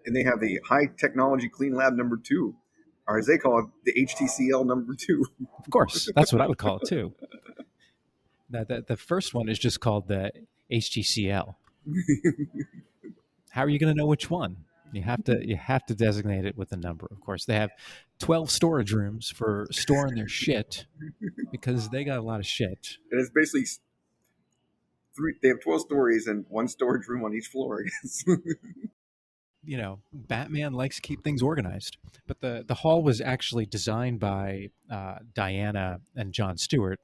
And they have the High Technology Clean Lab number two, or as they call it, the HTCL number two. Of course, that's what I would call it too. The first one is just called the HGCL. How are you going to know which one? You have to designate it with a number. Of course, they have 12 storage rooms for storing their shit because they got a lot of shit. And it's basically three. They have 12 stories and one storage room on each floor. I guess. Batman likes to keep things organized. But the hall was actually designed by Diana and John Stewart.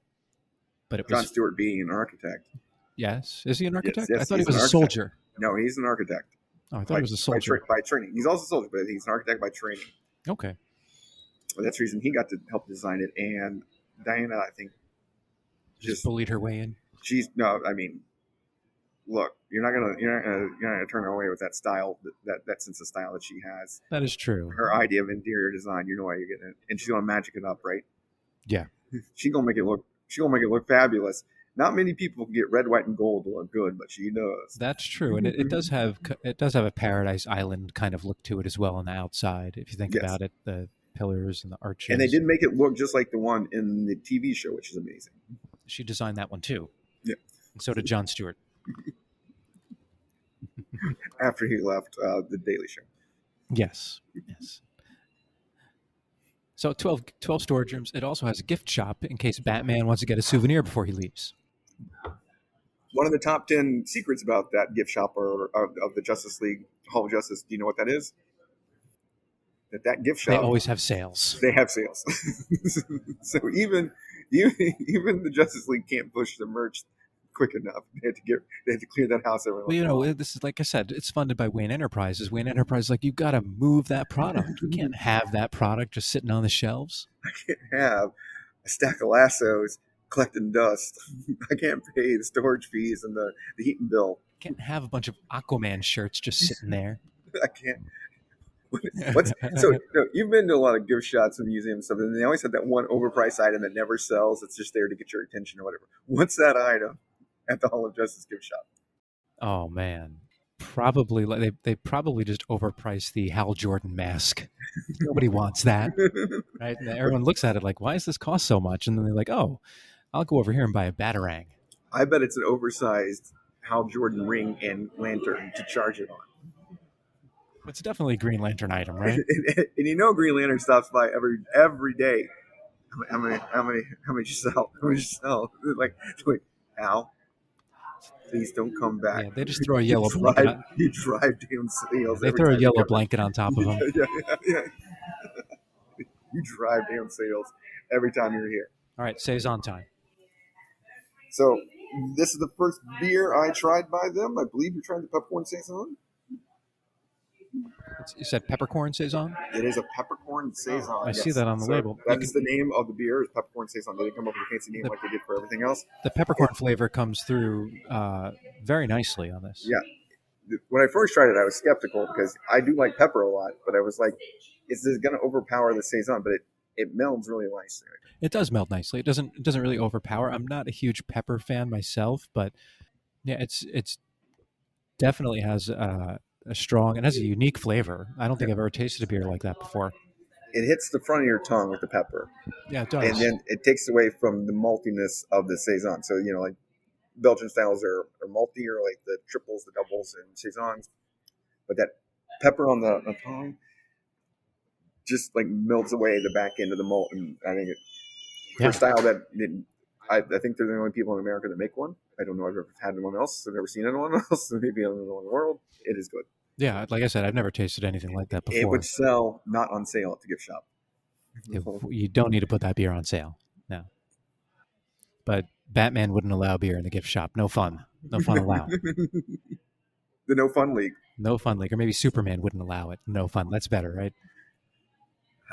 But it John was Stewart being an architect. yes. Is he an Yes, architect? I yes, thought he he's was an a architect. soldier. No, he's an architect Oh, I thought he was a soldier. by training. He's also a soldier, but he's an architect by training. Okay. Well, that's the reason he got to help design it. And Diana, I think, Just just bullied her way in. she's no. I mean, look, you're not gonna turn her away with that style, that sense of style that she has. That is true. Her idea of interior design, you know why you're getting it, and she's gonna magic it up, right? Yeah. She's gonna make it look. She's gonna make it look fabulous. Not many people can get red, white, and gold to look good, but she does. That's true, and it does have a Paradise Island kind of look to it as well on the outside. If you think Yes, about it, the pillars and the and they arches. did make it look just like the one in the TV show, which is amazing. She designed that one too, Yeah, and so did John Stewart. after he left the Daily Show. Yes, yes. So 12 storage rooms. It also has a gift shop in case Batman wants to get a souvenir before he leaves. One of the top 10 secrets about that gift shop or of the Justice League Hall of Justice. Do you know what that is? That gift They shop, always have sales. they have sales. So even the Justice League can't push the merch quick enough. They had to clear that house every Well, once in a while. this is like I said, it's funded by Wayne Enterprises. Wayne Enterprises, like you got to move that product. We can't have that product just sitting on the shelves. I can't have a stack of lassos collecting dust. I can't pay the storage fees and the heating bill. Can't have a bunch of Aquaman shirts just sitting there. I can't. What's so? No, you've been to a lot of gift shops and museums and stuff, and they always have that one overpriced item that never sells. It's just there to get your attention or whatever. What's that item at the Hall of Justice gift shop? Oh man, probably they probably just overpriced the Hal Jordan mask. Nobody wants that, right? And everyone looks at it like, why does this cost so much? And then they're like, oh, I'll go over here and buy a Batarang. I bet it's an oversized Hal Jordan ring and lantern to charge it on. It's definitely a Green Lantern item, right? And you know Green Lantern stops by every day. How many you sell? How many you sell? Like Al, please don't come back. Yeah, they just throw a yellow blanket. You drive down sales. They Every throw a time yellow you come. blanket on top of them. Yeah. You drive down sales every time you're here. All right, saison time. So this is the first beer I tried by them. I believe you're trying the peppercorn saison. You said peppercorn saison. It is a peppercorn saison. I see that on the label. That is the name of the beer. Is peppercorn saison. They didn't come up with a fancy name like they did for everything else. The peppercorn flavor comes through very nicely on this. Yeah. When I first tried it, I was skeptical because I do like pepper a lot, but I was like, is this going to overpower the saison? But it melds really nicely. It does melt nicely. It doesn't really overpower. I'm not a huge pepper fan myself, but yeah, it's definitely has a strong and has a unique flavor. I don't think I've ever tasted a beer like that before. It hits the front of your tongue with the pepper, Yeah, it does. and then it takes away from the maltiness of the saison. So like Belgian styles are malty, or like the triples, the doubles, and saisons. but that pepper on the tongue just like melts away the back end of the malt, and I think for a Yeah. style that I think they're the only people in America that make one. I don't know if I've ever had anyone else. I've never seen anyone else. Maybe another one in the world. It is good. Yeah, like I said, I've never tasted anything like that It would before. sell not on sale at the gift shop. You don't need to put that beer on sale. No. But Batman wouldn't allow beer in the gift shop. No fun. No fun allowed. The No Fun League. No fun. Like, or maybe Superman wouldn't allow it. No fun. That's better, right?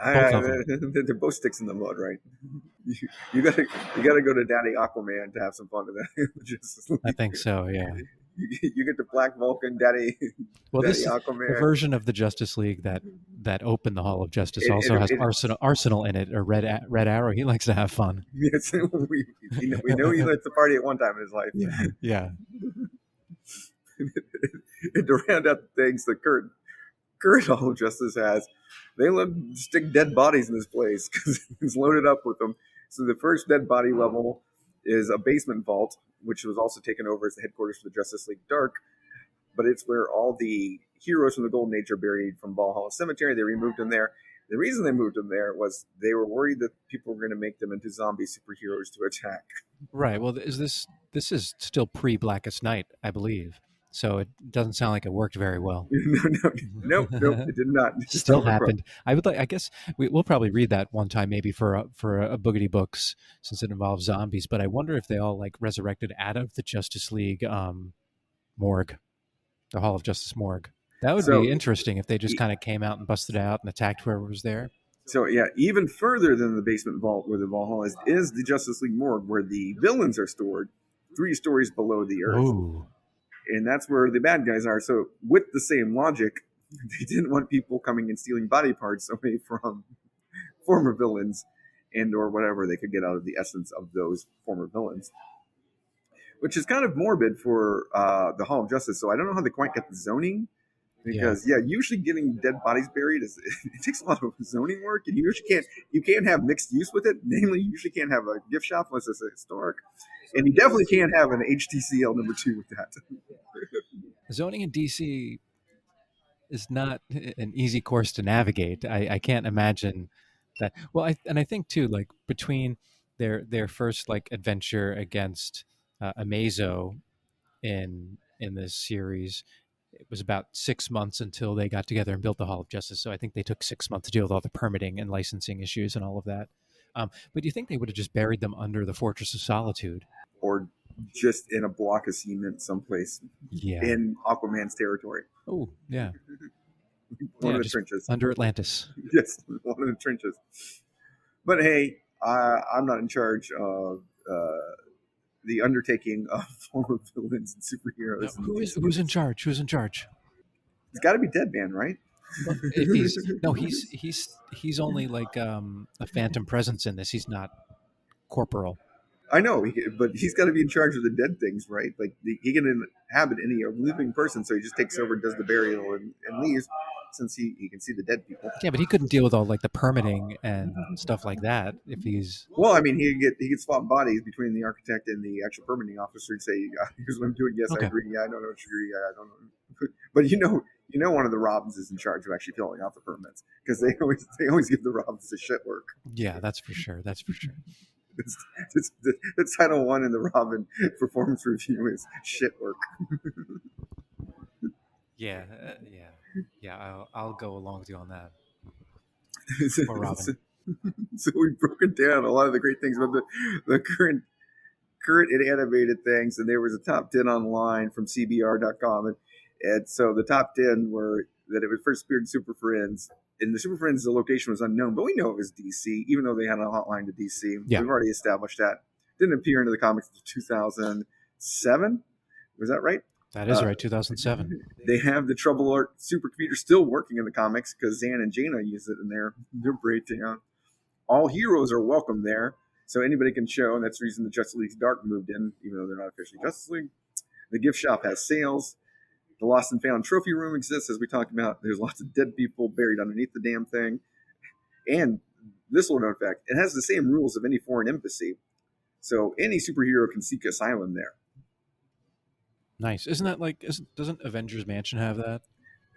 Both of them. They're both sticks in the mud, right? You gotta go to Daddy Aquaman to have some fun with that. I think so. Yeah. You get the Black Vulcan, Daddy Well, Daddy the Aquaman. version of the Justice League that opened the Hall of Justice also has It- Arsenal in it, or Red Arrow. He likes to have fun. Yes, we know he likes to party at one time in his life. Yeah. Yeah. And to round out the things, the current Hall of Justice has, they love to stick dead bodies in this place because it's loaded up with them. So the first dead body level is a basement vault, which was also taken over as the headquarters for the Justice League Dark. But it's where all the heroes from the Golden Age are buried from Valhalla Cemetery. They removed them there. The reason they moved them there was they were worried that people were going to make them into zombie superheroes to attack. Right. Well, this is still pre Blackest Night, I believe. So it doesn't sound like it worked very well. No, it did not. It Still just happened. I would like. I guess we'll probably read that one time, maybe for a Boogity Books, since it involves zombies. But I wonder if they all like resurrected out of the Justice League morgue, the Hall of Justice morgue. That would So- be interesting if they just kind of came out and busted out and attacked whoever was there. So yeah, even further than the basement vault where the Valhalla is the Justice League morgue, where the villains are stored, 3 stories below the earth, Ooh. and that's where the bad guys are. So with the same logic, they didn't want people coming and stealing body parts away from former villains, and or whatever they could get out of the essence of those former villains, which is kind of morbid for the Hall of Justice. So I don't know how they quite get the zoning. Because usually getting dead bodies buried it takes a lot of zoning work, and you can't have mixed use with it. Namely, you usually can't have a gift shop unless it's a historic, and you definitely can't have an HTCL #2 with that. Zoning in DC is not an easy course to navigate. I can't imagine that. Well, I think too, like between their first like adventure against Amazo in this series, it was about 6 months until they got together and built the Hall of Justice. So I think they took 6 months to deal with all the permitting and licensing issues and all of that. But do you think they would have just buried them under the Fortress of Solitude? Or just in a block of cement someplace Yeah. in Aquaman's territory. Oh, yeah. One of the just trenches. under Atlantis. Yes, one of the trenches. But hey, I'm not in charge of the undertaking of former villains and superheroes. Who's in charge? Who's in charge? It's got to be Deadman, right? He's only like a phantom presence in this. He's not corporal. I know, but he's got to be in charge of the dead things, right? Like he can inhabit any living person, so he just takes over, does the burial, and leaves, since he can see the dead people. Yeah, but he couldn't deal with all like the permitting and stuff like that if he's. Well, I mean, he could swap bodies between the architect and the actual permitting officer and say, "Here's what I'm doing. Yes, Okay. I agree. Yeah, I don't know what you agree. Yeah, I don't know." But you know, one of the Robins is in charge of actually filling out the permits because they always give the Robins the shit work. Yeah, that's for sure. That's for sure. It's the title one in the Robin performance review is shit work. Yeah, I'll go along with you on that. Or Robin. So we've broken down a lot of the great things about the current animated things, and there was a top 10 online from CBR.com, and so the top 10 were that it was first appeared in Super Friends, and the Super Friends, the location was unknown, but we know it was DC, even though they had a hotline to DC. Yeah. We've already established that. Didn't appear into the comics until 2007. Was that right? That is right, 2007. They have the Trouble Alert supercomputer still working in the comics because Zan and Jaina use it in their breakdown. All heroes are welcome there, so anybody can show, and that's the reason the Justice League's Dark moved in, even though they're not officially Justice League. The gift shop has sales. The Lost and Found trophy room exists, as we talked about. There's lots of dead people buried underneath the damn thing. And this little known fact, it has the same rules of any foreign embassy, so any superhero can seek asylum there. Nice. Isn't that like? Doesn't Avengers Mansion have that?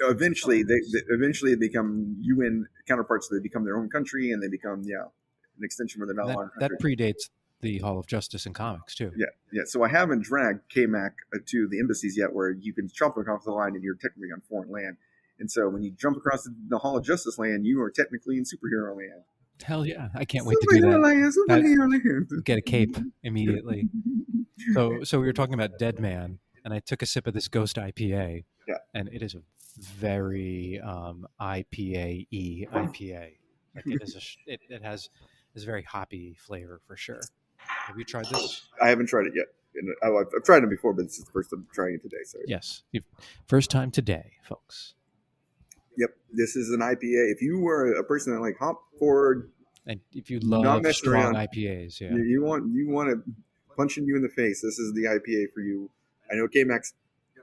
Eventually they become UN counterparts. They become their own country, and they become an extension where they're not a long That country. predates the Hall of Justice in comics too. Yeah. So I haven't dragged KMAC to the embassies yet, where you can jump across the line and you're technically on foreign land. And so when you jump across the Hall of Justice land, you are technically in superhero land. Hell yeah! I can't wait to do that. Superhero land. Get a cape immediately. So we were talking about Dead Man, and I took a sip of this Ghost IPA, and it is a very IPA-y IPA. Like it has this very hoppy flavor for sure. Have you tried this? I haven't tried it yet. I've tried it before, but this is the first time trying it today. So yes, first time today, folks. Yep, this is an IPA. If you were a person that like hop forward, and if you love strong IPAs, you want to punching you in the face, this is the IPA for you. I know K-Mac's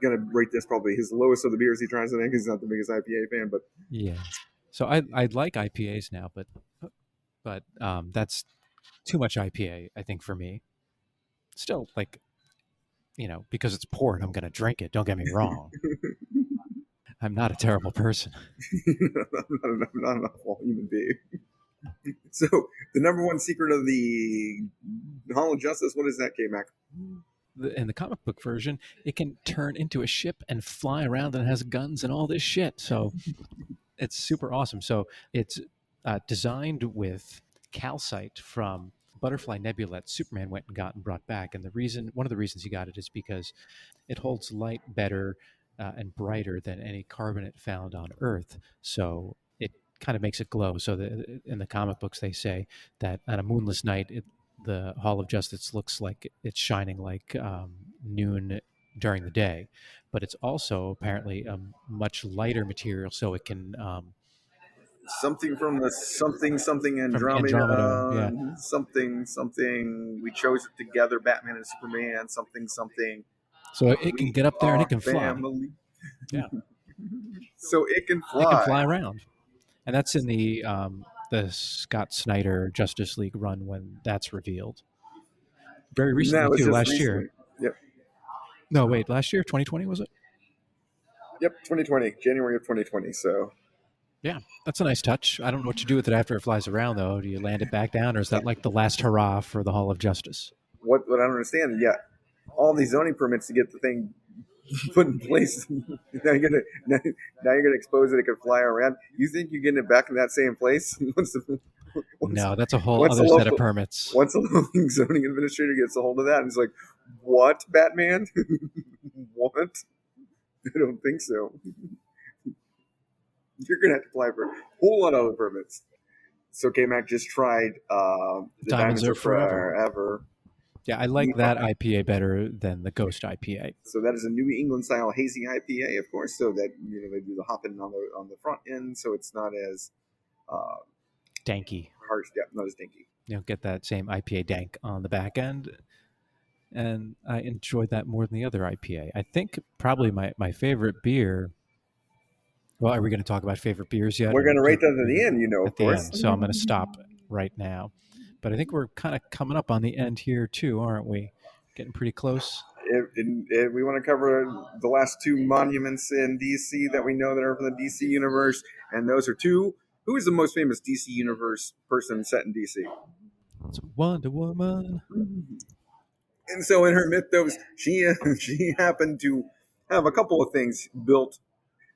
gonna rate this probably his lowest of the beers he tries today because he's not the biggest IPA fan, but yeah. So I like IPAs now, but that's too much IPA, I think, for me. Still, like, because it's port, I'm gonna drink it. Don't get me wrong. I'm not a terrible person. I'm not an awful human being. So the number one secret of the Hall of Justice, what is that, K-Mac? In the comic book version, it can turn into a ship and fly around and has guns and all this shit. So it's super awesome. So it's designed with calcite from Butterfly Nebula that Superman went and got and brought back. And one of the reasons he got it is because it holds light better and brighter than any carbonate found on Earth. So it kind of makes it glow. So in the comic books, they say that on a moonless night, the Hall of Justice looks like it's shining like noon during the day. But it's also apparently a much lighter material, so it can... something from the something Andromeda, yeah. something we chose it together, Batman and Superman, something. So it can get up there and it can fly. Yeah. So it can fly. It can fly around. And that's in the Scott Snyder Justice League run when that's revealed. Very recently, too, last year. Yep. No, wait, last year, 2020, was it? Yep, 2020, January of 2020, so... Yeah, that's a nice touch. I don't know what you do with it after it flies around, though. Do you land it back down, or is that like the last hurrah for the Hall of Justice? What I don't understand, all these zoning permits to get the thing put in place. now you're gonna expose it. It could fly around. You think you're getting it back in that same place? No, that's a whole other set of permits. Once a local zoning administrator gets a hold of that, and he's like, "What, Batman? What? I don't think so." You're going to have to apply for a whole lot of other permits. So K-Mac just tried the Diamonds Are Forever. Yeah, I like that IPA better than the Ghost IPA. So that is a New England style hazy IPA, of course. So that they do the hopping on the front end, so it's not as danky, harsh. Yeah, not as danky. You get that same IPA dank on the back end, and I enjoyed that more than the other IPA. I think probably my favorite beer. Well, are we going to talk about favorite beers yet? We're going to rate that at the end, of course. So I'm going to stop right now. But I think we're kind of coming up on the end here, too, aren't we? Getting pretty close. If we want to cover the last two monuments in DC that we know that are from the DC universe, and those are two. Who is the most famous DC universe person set in DC? It's Wonder Woman. And so in her mythos, she happened to have a couple of things built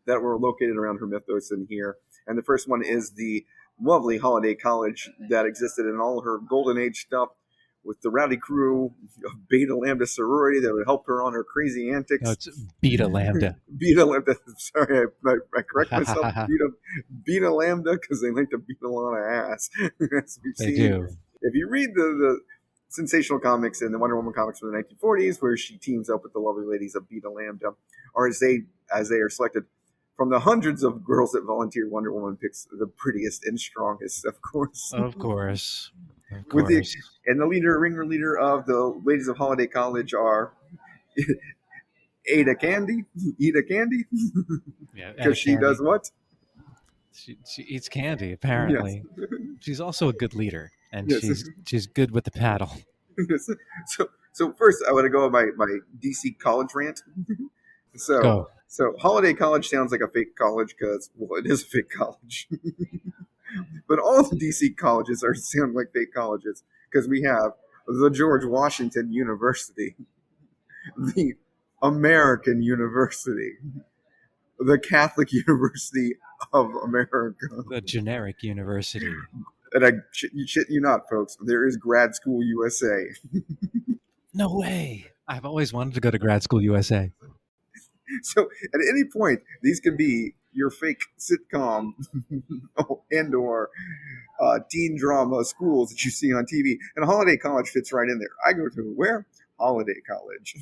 that were located around her mythos in here. And the first one is the lovely Holiday College that existed in all her Golden Age stuff with the rowdy crew of Beta Lambda sorority that would help her on her crazy antics. No, it's Beta Lambda. Beta Lambda. Sorry, I correct myself. Beta Lambda because they like to beat a lot of ass. They do. If you read the sensational comics and the Wonder Woman comics from the 1940s, where she teams up with the lovely ladies of Beta Lambda, or as they are selected, from the hundreds of girls that volunteered, Wonder Woman picks the prettiest and strongest, of course. Of course. And the ringer leader of the Ladies of Holiday College are Ada Candy. Yeah, because she does what? She eats candy, apparently. Yes. She's also a good leader, and she's good with the paddle. So first, I want to go on my DC college rant. So. Go. So Holiday College sounds like a fake college because, well, it is a fake college. But all the DC colleges are sound like fake colleges because we have the George Washington University, the American University, the Catholic University of America. The generic university. And I shit you not, folks, there is Grad School USA. No way. I've always wanted to go to grad school USA. So at any point, these can be your fake sitcom and or teen drama schools that you see on TV. And Holiday College fits right in there. I go to where? Holiday College.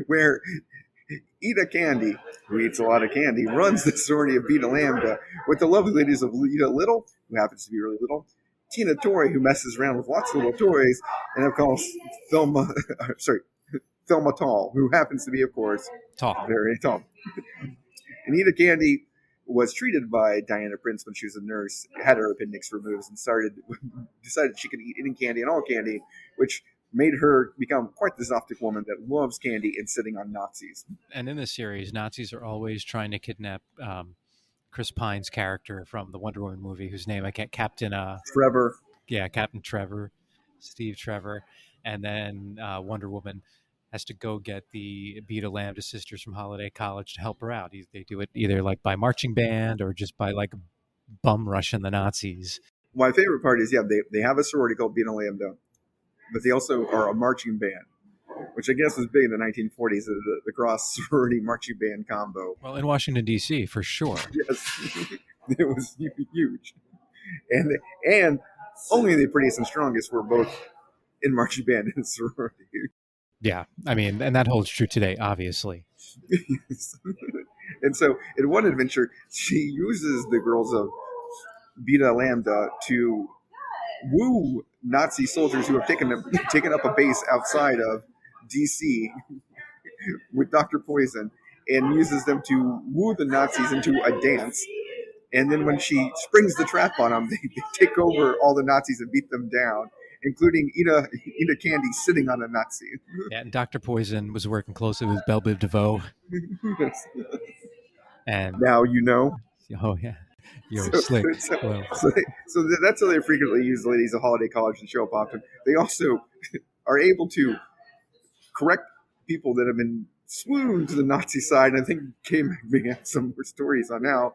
Where Ida Candy, who eats a lot of candy, runs the sorority of Beta Lambda with the lovely ladies of Lita Little, who happens to be really little, Tina Torrey, who messes around with lots of little toys, and of course, Thelma Tall, who happens to be, of course, Tall. very tall. Anita Candy was treated by Diana Prince when she was a nurse, had her appendix removed, and decided she could eat any candy and all candy, which made her become quite the Zoptic woman that loves candy and sitting on Nazis. And in this series, Nazis are always trying to kidnap Chris Pine's character from the Wonder Woman movie, whose name I can't, Captain Trevor. Yeah, Captain Trevor, Steve Trevor, and then Wonder Woman has to go get the Beta Lambda sisters from Holiday College to help her out. They do it either like by marching band or just by like bum rushing the Nazis. My favorite part is, they have a sorority called Beta Lambda, but they also are a marching band, which I guess was big in the 1940s, the cross sorority marching band combo. Well, in Washington, D.C., for sure. Yes, it was huge. And only the prettiest and strongest were both in marching band and sorority. Yeah, I mean, and that holds true today, obviously. And so in one adventure, she uses the girls of Beta Lambda to woo Nazi soldiers who have taken up a base outside of DC with Dr. Poison, and uses them to woo the Nazis into a dance. And then when she springs the trap on them, they take over all the Nazis and beat them down, including Ida Candy sitting on a Nazi. Yeah, and Dr. Poison was working closely with Belle Biv DeVoe. Yes. And now you know. Oh, yeah. You're slick. So that's how they frequently use ladies of Holiday College and show up often. They also are able to correct people that have been swooned to the Nazi side. And I think Kay may have some more stories on how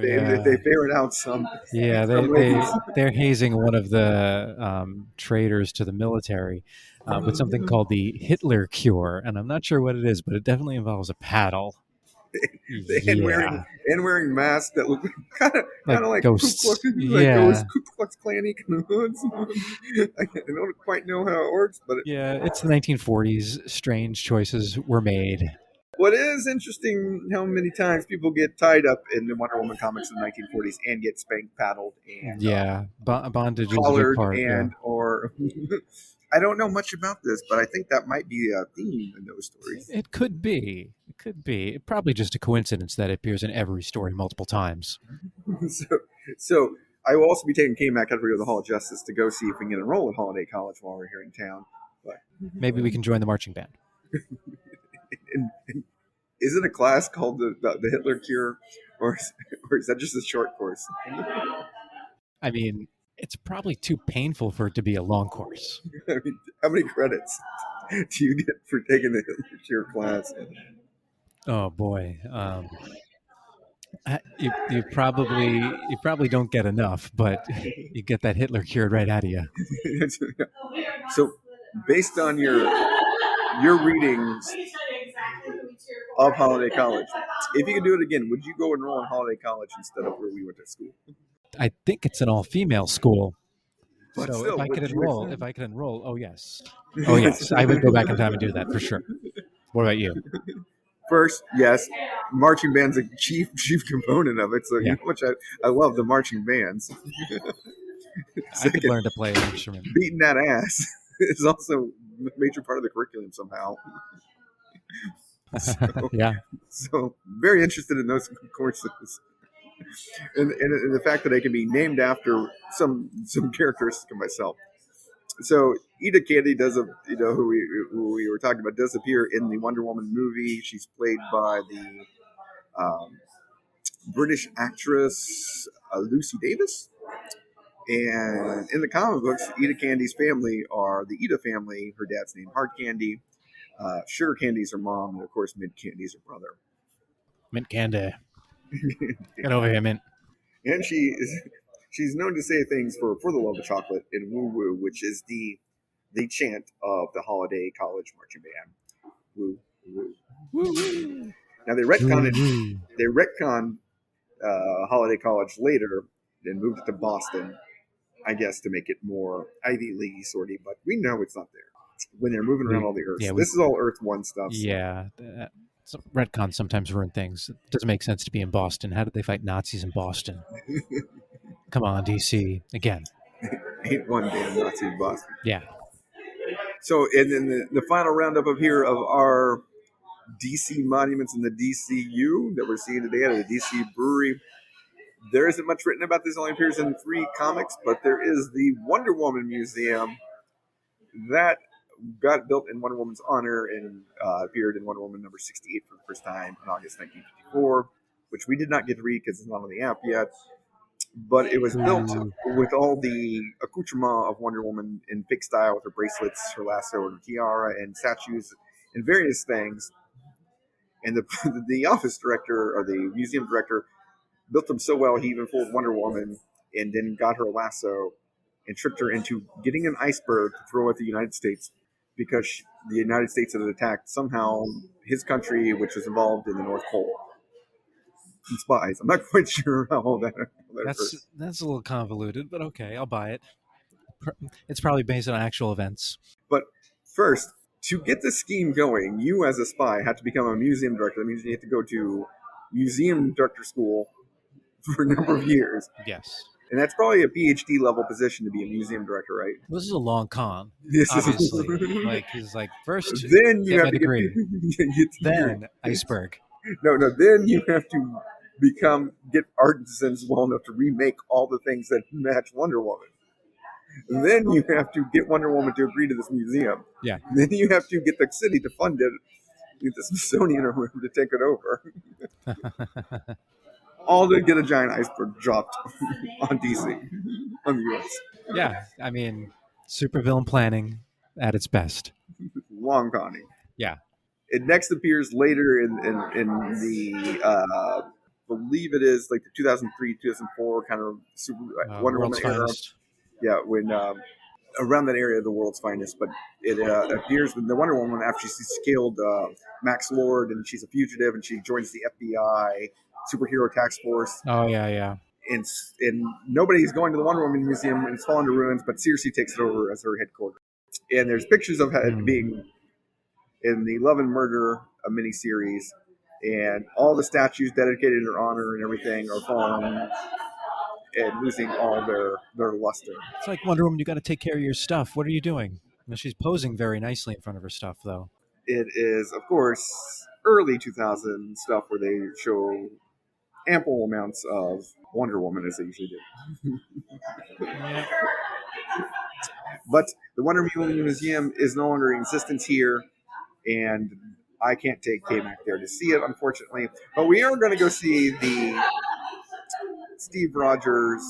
they ferret out some. Yeah, they're hazing one of the traitors to the military with something called the Hitler cure, and I'm not sure what it is, but it definitely involves a paddle. And wearing masks that look kind of like ghosts. Ghost Ku Klux Klan-y hoods. I don't quite know how it works, but it's the 1940s. Strange choices were made. What is interesting, how many times people get tied up in the Wonder Woman comics in the 1940s and get spanked, paddled, and bondage is collared, a big part, or I don't know much about this, but I think that might be a theme in those stories. It could be. Probably just a coincidence that it appears in every story multiple times. So I will also be taking K-Mac out to the Hall of Justice to go see if we can enroll at Holiday College while we're here in town. But maybe we can join the marching band. and is it a class called the Hitler Cure, or is that just a short course? I mean, it's probably too painful for it to be a long course. I mean, how many credits do you get for taking the Hitler Cure class? Oh boy, you probably don't get enough, but you get that Hitler cured right out of you. So, based on your readings of Holiday College, if you could do it again, would you go enroll in Holiday College instead of where we went to school? I think it's an all-female school. But so still, if I could enroll, oh yes, I would go back in time and do that for sure. What about you? First, yes, marching band's a chief component of it. So you know how much I love the marching bands. I could learn to play an instrument. Beating that ass is also a major part of the curriculum somehow. So very interested in those courses. And the fact that I can be named after some characteristic of myself. So Ida Candy does who we were talking about does appear in the Wonder Woman movie. She's played by the um, British actress Lucy Davis. And in the comic books, Ida Candy's family are the Ida family. Her dad's named Hard Candy. Sugar Candy's her mom, and of course, Mint Candy's her brother. Mint candy. Get over here, Mint. And she's known to say things for the love of chocolate in Woo Woo, which is the chant of the Holiday College marching band. Woo Woo. Woo-woo. Now they retconned Holiday College later and moved it to Boston, I guess, to make it more Ivy League sorty. But we know it's not there when they're moving around all the Earths. This is all Earth One stuff. So. Yeah. Retcons sometimes ruin things. It doesn't make sense to be in Boston. How did they fight Nazis in Boston? Come on, DC. Again. Ain't one damn Nazi in Boston. Yeah. So, and then the final roundup of here of our DC monuments in the DCU that we're seeing today at the DC Brewery. There isn't much written about this. It only appears in 3 comics, but there is the Wonder Woman Museum that got built in Wonder Woman's honor and appeared in Wonder Woman number 68 for the first time in August 1954, which we did not get to read because it's not on the app yet. But it was built with all the accoutrement of Wonder Woman in fake style with her bracelets, her lasso, and her tiara, and statues, and various things. And the office director, or the museum director, built them so well he even fooled Wonder Woman and then got her a lasso and tricked her into getting an iceberg to throw at the United States because the United States had attacked somehow his country, which was involved in the North Pole. And spies. I'm not quite sure how all that occurs. That's a little convoluted, but okay, I'll buy it. It's probably based on actual events. But first, to get the scheme going, you as a spy have to become a museum director. That means you have to go to museum director school for a number of years. Yes. And that's probably a PhD level position to be a museum director, right? This is a long con. This obviously. Is like he's like first then you get have my to degree. Get then iceberg. No, then you have to get artisans well enough to remake all the things that match Wonder Woman. Then you have to get Wonder Woman to agree to this museum. Yeah. Then you have to get the city to fund it, get the Smithsonian or whoever to take it over. All to get a giant iceberg dropped on DC, on the U.S. Yeah, I mean, supervillain planning at its best. Long conning. Yeah. It next appears later in the believe it is like the 2003, 2004 kind of Wonder World's Woman era. Finest. Yeah, when around that area of the World's Finest. But it appears when the Wonder Woman after she's killed Max Lord and she's a fugitive and she joins the FBI superhero task force. Oh yeah. And nobody's going to the Wonder Woman Museum and it's fallen to ruins, but Circe takes it over as her headquarters. And there's pictures of her being in the Love and Murder miniseries, and all the statues dedicated in her honor and everything are falling and losing all their luster. It's like Wonder Woman, you got to take care of your stuff. What are you doing? Well, she's posing very nicely in front of her stuff, though. It is, of course, early 2000 stuff where they show ample amounts of Wonder Woman, as they usually do. Yeah. But the Wonder Woman Museum is no longer in existence here, and I can't take K-Mac there to see it, unfortunately. But we are going to go see the Steve Rogers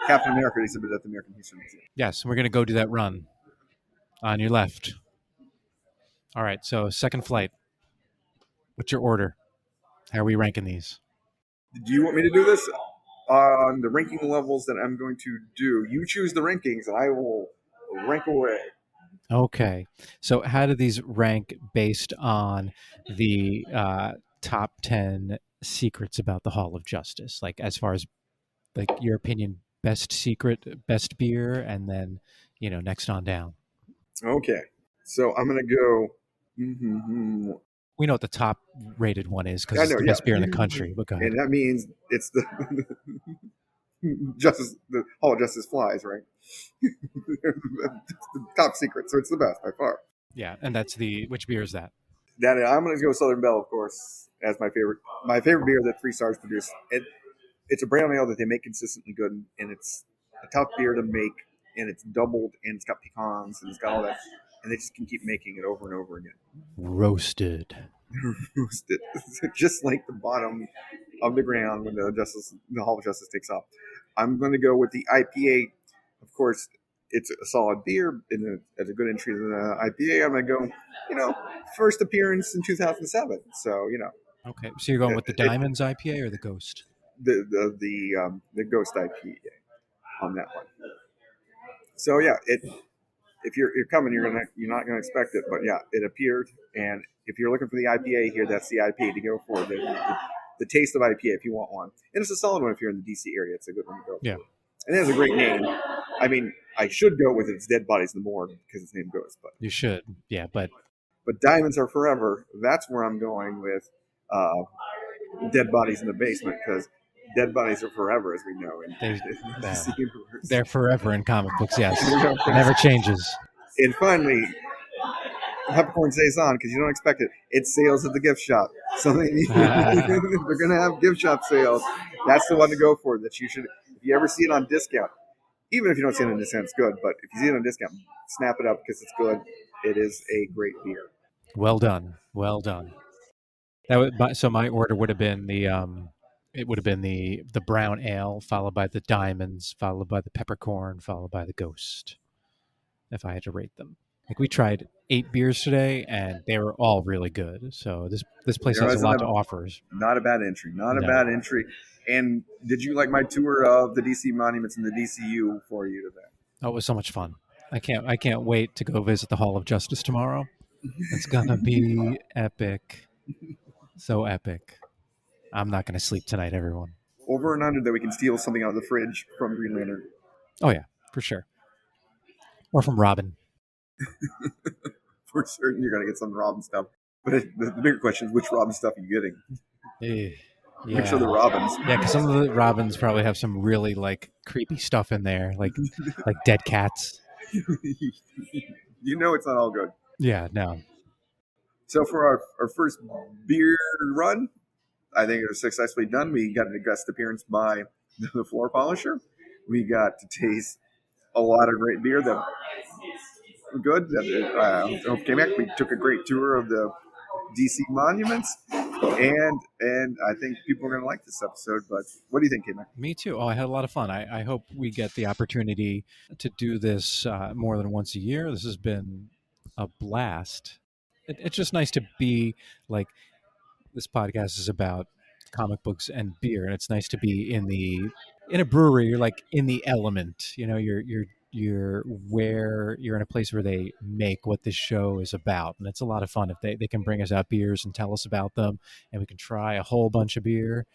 Captain America exhibit at the American History Museum. Yes, we're going to go do that run on your left. All right, so second flight. What's your order? How are we ranking these? Do you want me to do this on the ranking levels that I'm going to do? You choose the rankings, and I will rank away. Okay. So how do these rank based on the top 10 secrets about the Hall of Justice? Like as far as like your opinion, best secret, best beer, and then, next on down. Okay. So I'm going to go... We know what the top rated one is because it's the best beer in the country. But go ahead. And that means it's the the Hall of Justice flies, right? The top secret, so it's the best by far. Yeah, and that's which beer is that? I'm going to go Southern Belle, of course, as my favorite. My favorite beer that 3 Stars produce. It's a brown ale that they make consistently good, and it's a tough beer to make, and it's doubled, and it's got pecans, and it's got all that, and they just can keep making it over and over again. Roasted. Roasted, just like the bottom of the ground when the Hall of Justice takes off. I'm going to go with the IPA. Of course, it's a solid beer, and as a good entry to the IPA, I'm going to go, first appearance in 2007. So, Okay, so you're going with the Diamonds IPA or the Ghost? the Ghost IPA on that one. So yeah, if you're coming, you're not gonna expect it, but yeah, it appeared. And if you're looking for the IPA here, that's the IPA to go for. The taste of IPA if you want one, and it's a solid one if you're in the DC area. It's a good one to go. Yeah, for. And it has a great name. I mean, I should go with its Dead Bodies in the Morgue because its name goes, but you should. Yeah, but Diamonds Are Forever. That's where I'm going with Dead Bodies in the Basement because dead bodies are forever, as we know. They're forever in comic books. Yes, it never changes. And finally, Peppercorn stays on because you don't expect it. It's sales at the gift shop. So they're going to have gift shop sales. That's the one to go for. That you should, if you ever see it on discount, even if you don't see it on discount, it's good. But if you see it on discount, snap it up because it's good. It is a great beer. Well done. Well done. So my order would have been the brown ale, followed by the Diamonds, followed by the Peppercorn, followed by the Ghost. If I had to rate them, like we tried 8 beers today, and they were all really good. So this place has a lot to offer. Not a bad entry. Not a bad entry. And did you like my tour of the DC monuments and the DCU for you today? Oh, it was so much fun. I can't wait to go visit the Hall of Justice tomorrow. It's gonna be epic. So epic. I'm not gonna sleep tonight, everyone. Over and under that we can steal something out of the fridge from Green Lantern. Oh yeah, for sure. Or from Robin. For certain you're gonna get some Robin stuff. But the bigger question is which Robin stuff are you getting? Yeah. Which of the Robins? Yeah, because some of the Robins probably have some really creepy stuff in there, like dead cats. You know it's not all good. Yeah, no. So for our first beer run, I think it was successfully done. We got a guest appearance by the Floor Polisher. We got to taste a lot of great beer that were good. Came back. We took a great tour of the DC monuments, and I think people are going to like this episode. But what do you think, K-Mac? Me too. Oh, I had a lot of fun. I hope we get the opportunity to do this more than once a year. This has been a blast. It's just nice to be this podcast is about comic books and beer, and it's nice to be in a brewery. You're in the element. You're in a place where they make what this show is about, and it's a lot of fun if they can bring us out beers and tell us about them, and we can try a whole bunch of beer.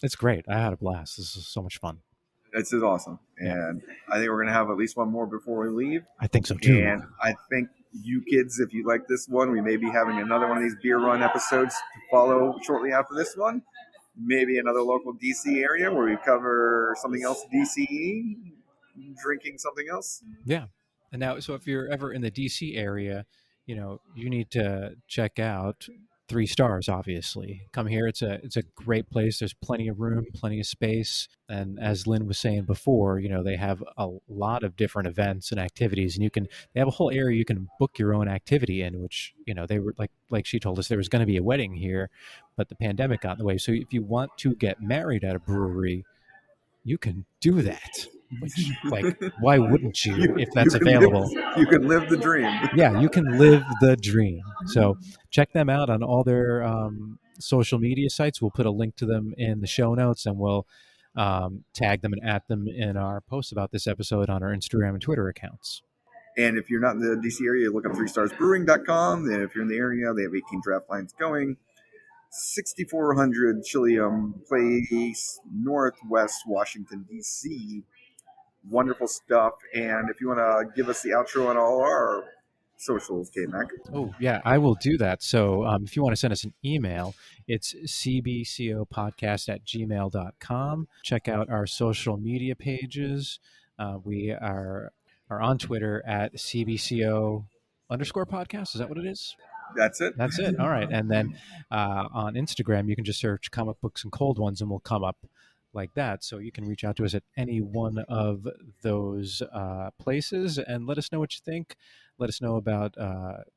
It's great. I had a blast. This is so much fun. This is awesome, and I think we're going to have at least one more before we leave. I think so too. And I think you kids, if you like this one, we may be having another one of these beer run episodes to follow shortly after this one. Maybe another local DC area where we cover something else DCE, drinking something else. Yeah. And now, so if you're ever in the DC area, you need to check out 3 Stars, obviously. Come here. It's a great place. There's plenty of room, plenty of space. And as Lynn was saying before, they have a lot of different events and activities, and they have a whole area you can book your own activity in, which, they were like she told us there was going to be a wedding here, but the pandemic got in the way. So if you want to get married at a brewery, you can do that. Which, why wouldn't you if that's available? You can live the dream. Yeah, you can live the dream. So check them out on all their social media sites. We'll put a link to them in the show notes, and we'll tag them and at them in our posts about this episode on our Instagram and Twitter accounts. And if you're not in the DC area, look up 3starsbrewing.com. And if you're in the area, they have 18 draft lines going. 6400 Chilium Place, Northwest Washington, D.C. Wonderful stuff. And if you want to give us the outro on all our socials, K-Mac. Oh, yeah, I will do that. So if you want to send us an email, it's cbcopodcast@gmail.com. Check out our social media pages. We are on Twitter at cbco_podcast. Is that what it is? That's it. That's it. All right. And then on Instagram, you can just search Comic Books and Cold Ones, and we'll come up like that. So you can reach out to us at any one of those places and let us know what you think. Let us know about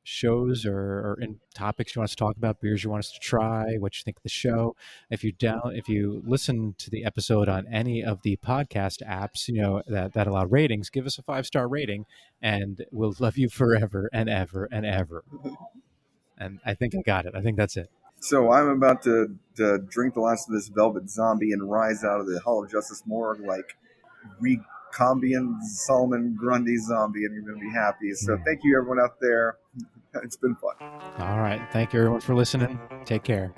shows or in topics you want us to talk about, beers you want us to try, what you think of the show. If you listen to the episode on any of the podcast apps, that allow ratings, give us a 5-star rating, and we'll love you forever and ever and ever. And I think I got it. I think that's it. So I'm about to drink the last of this Velvet Zombie and rise out of the Hall of Justice morgue like recombian Solomon Grundy zombie, and you're going to be happy. So thank you, everyone out there. It's been fun. All right. Thank you, everyone, for listening. Take care.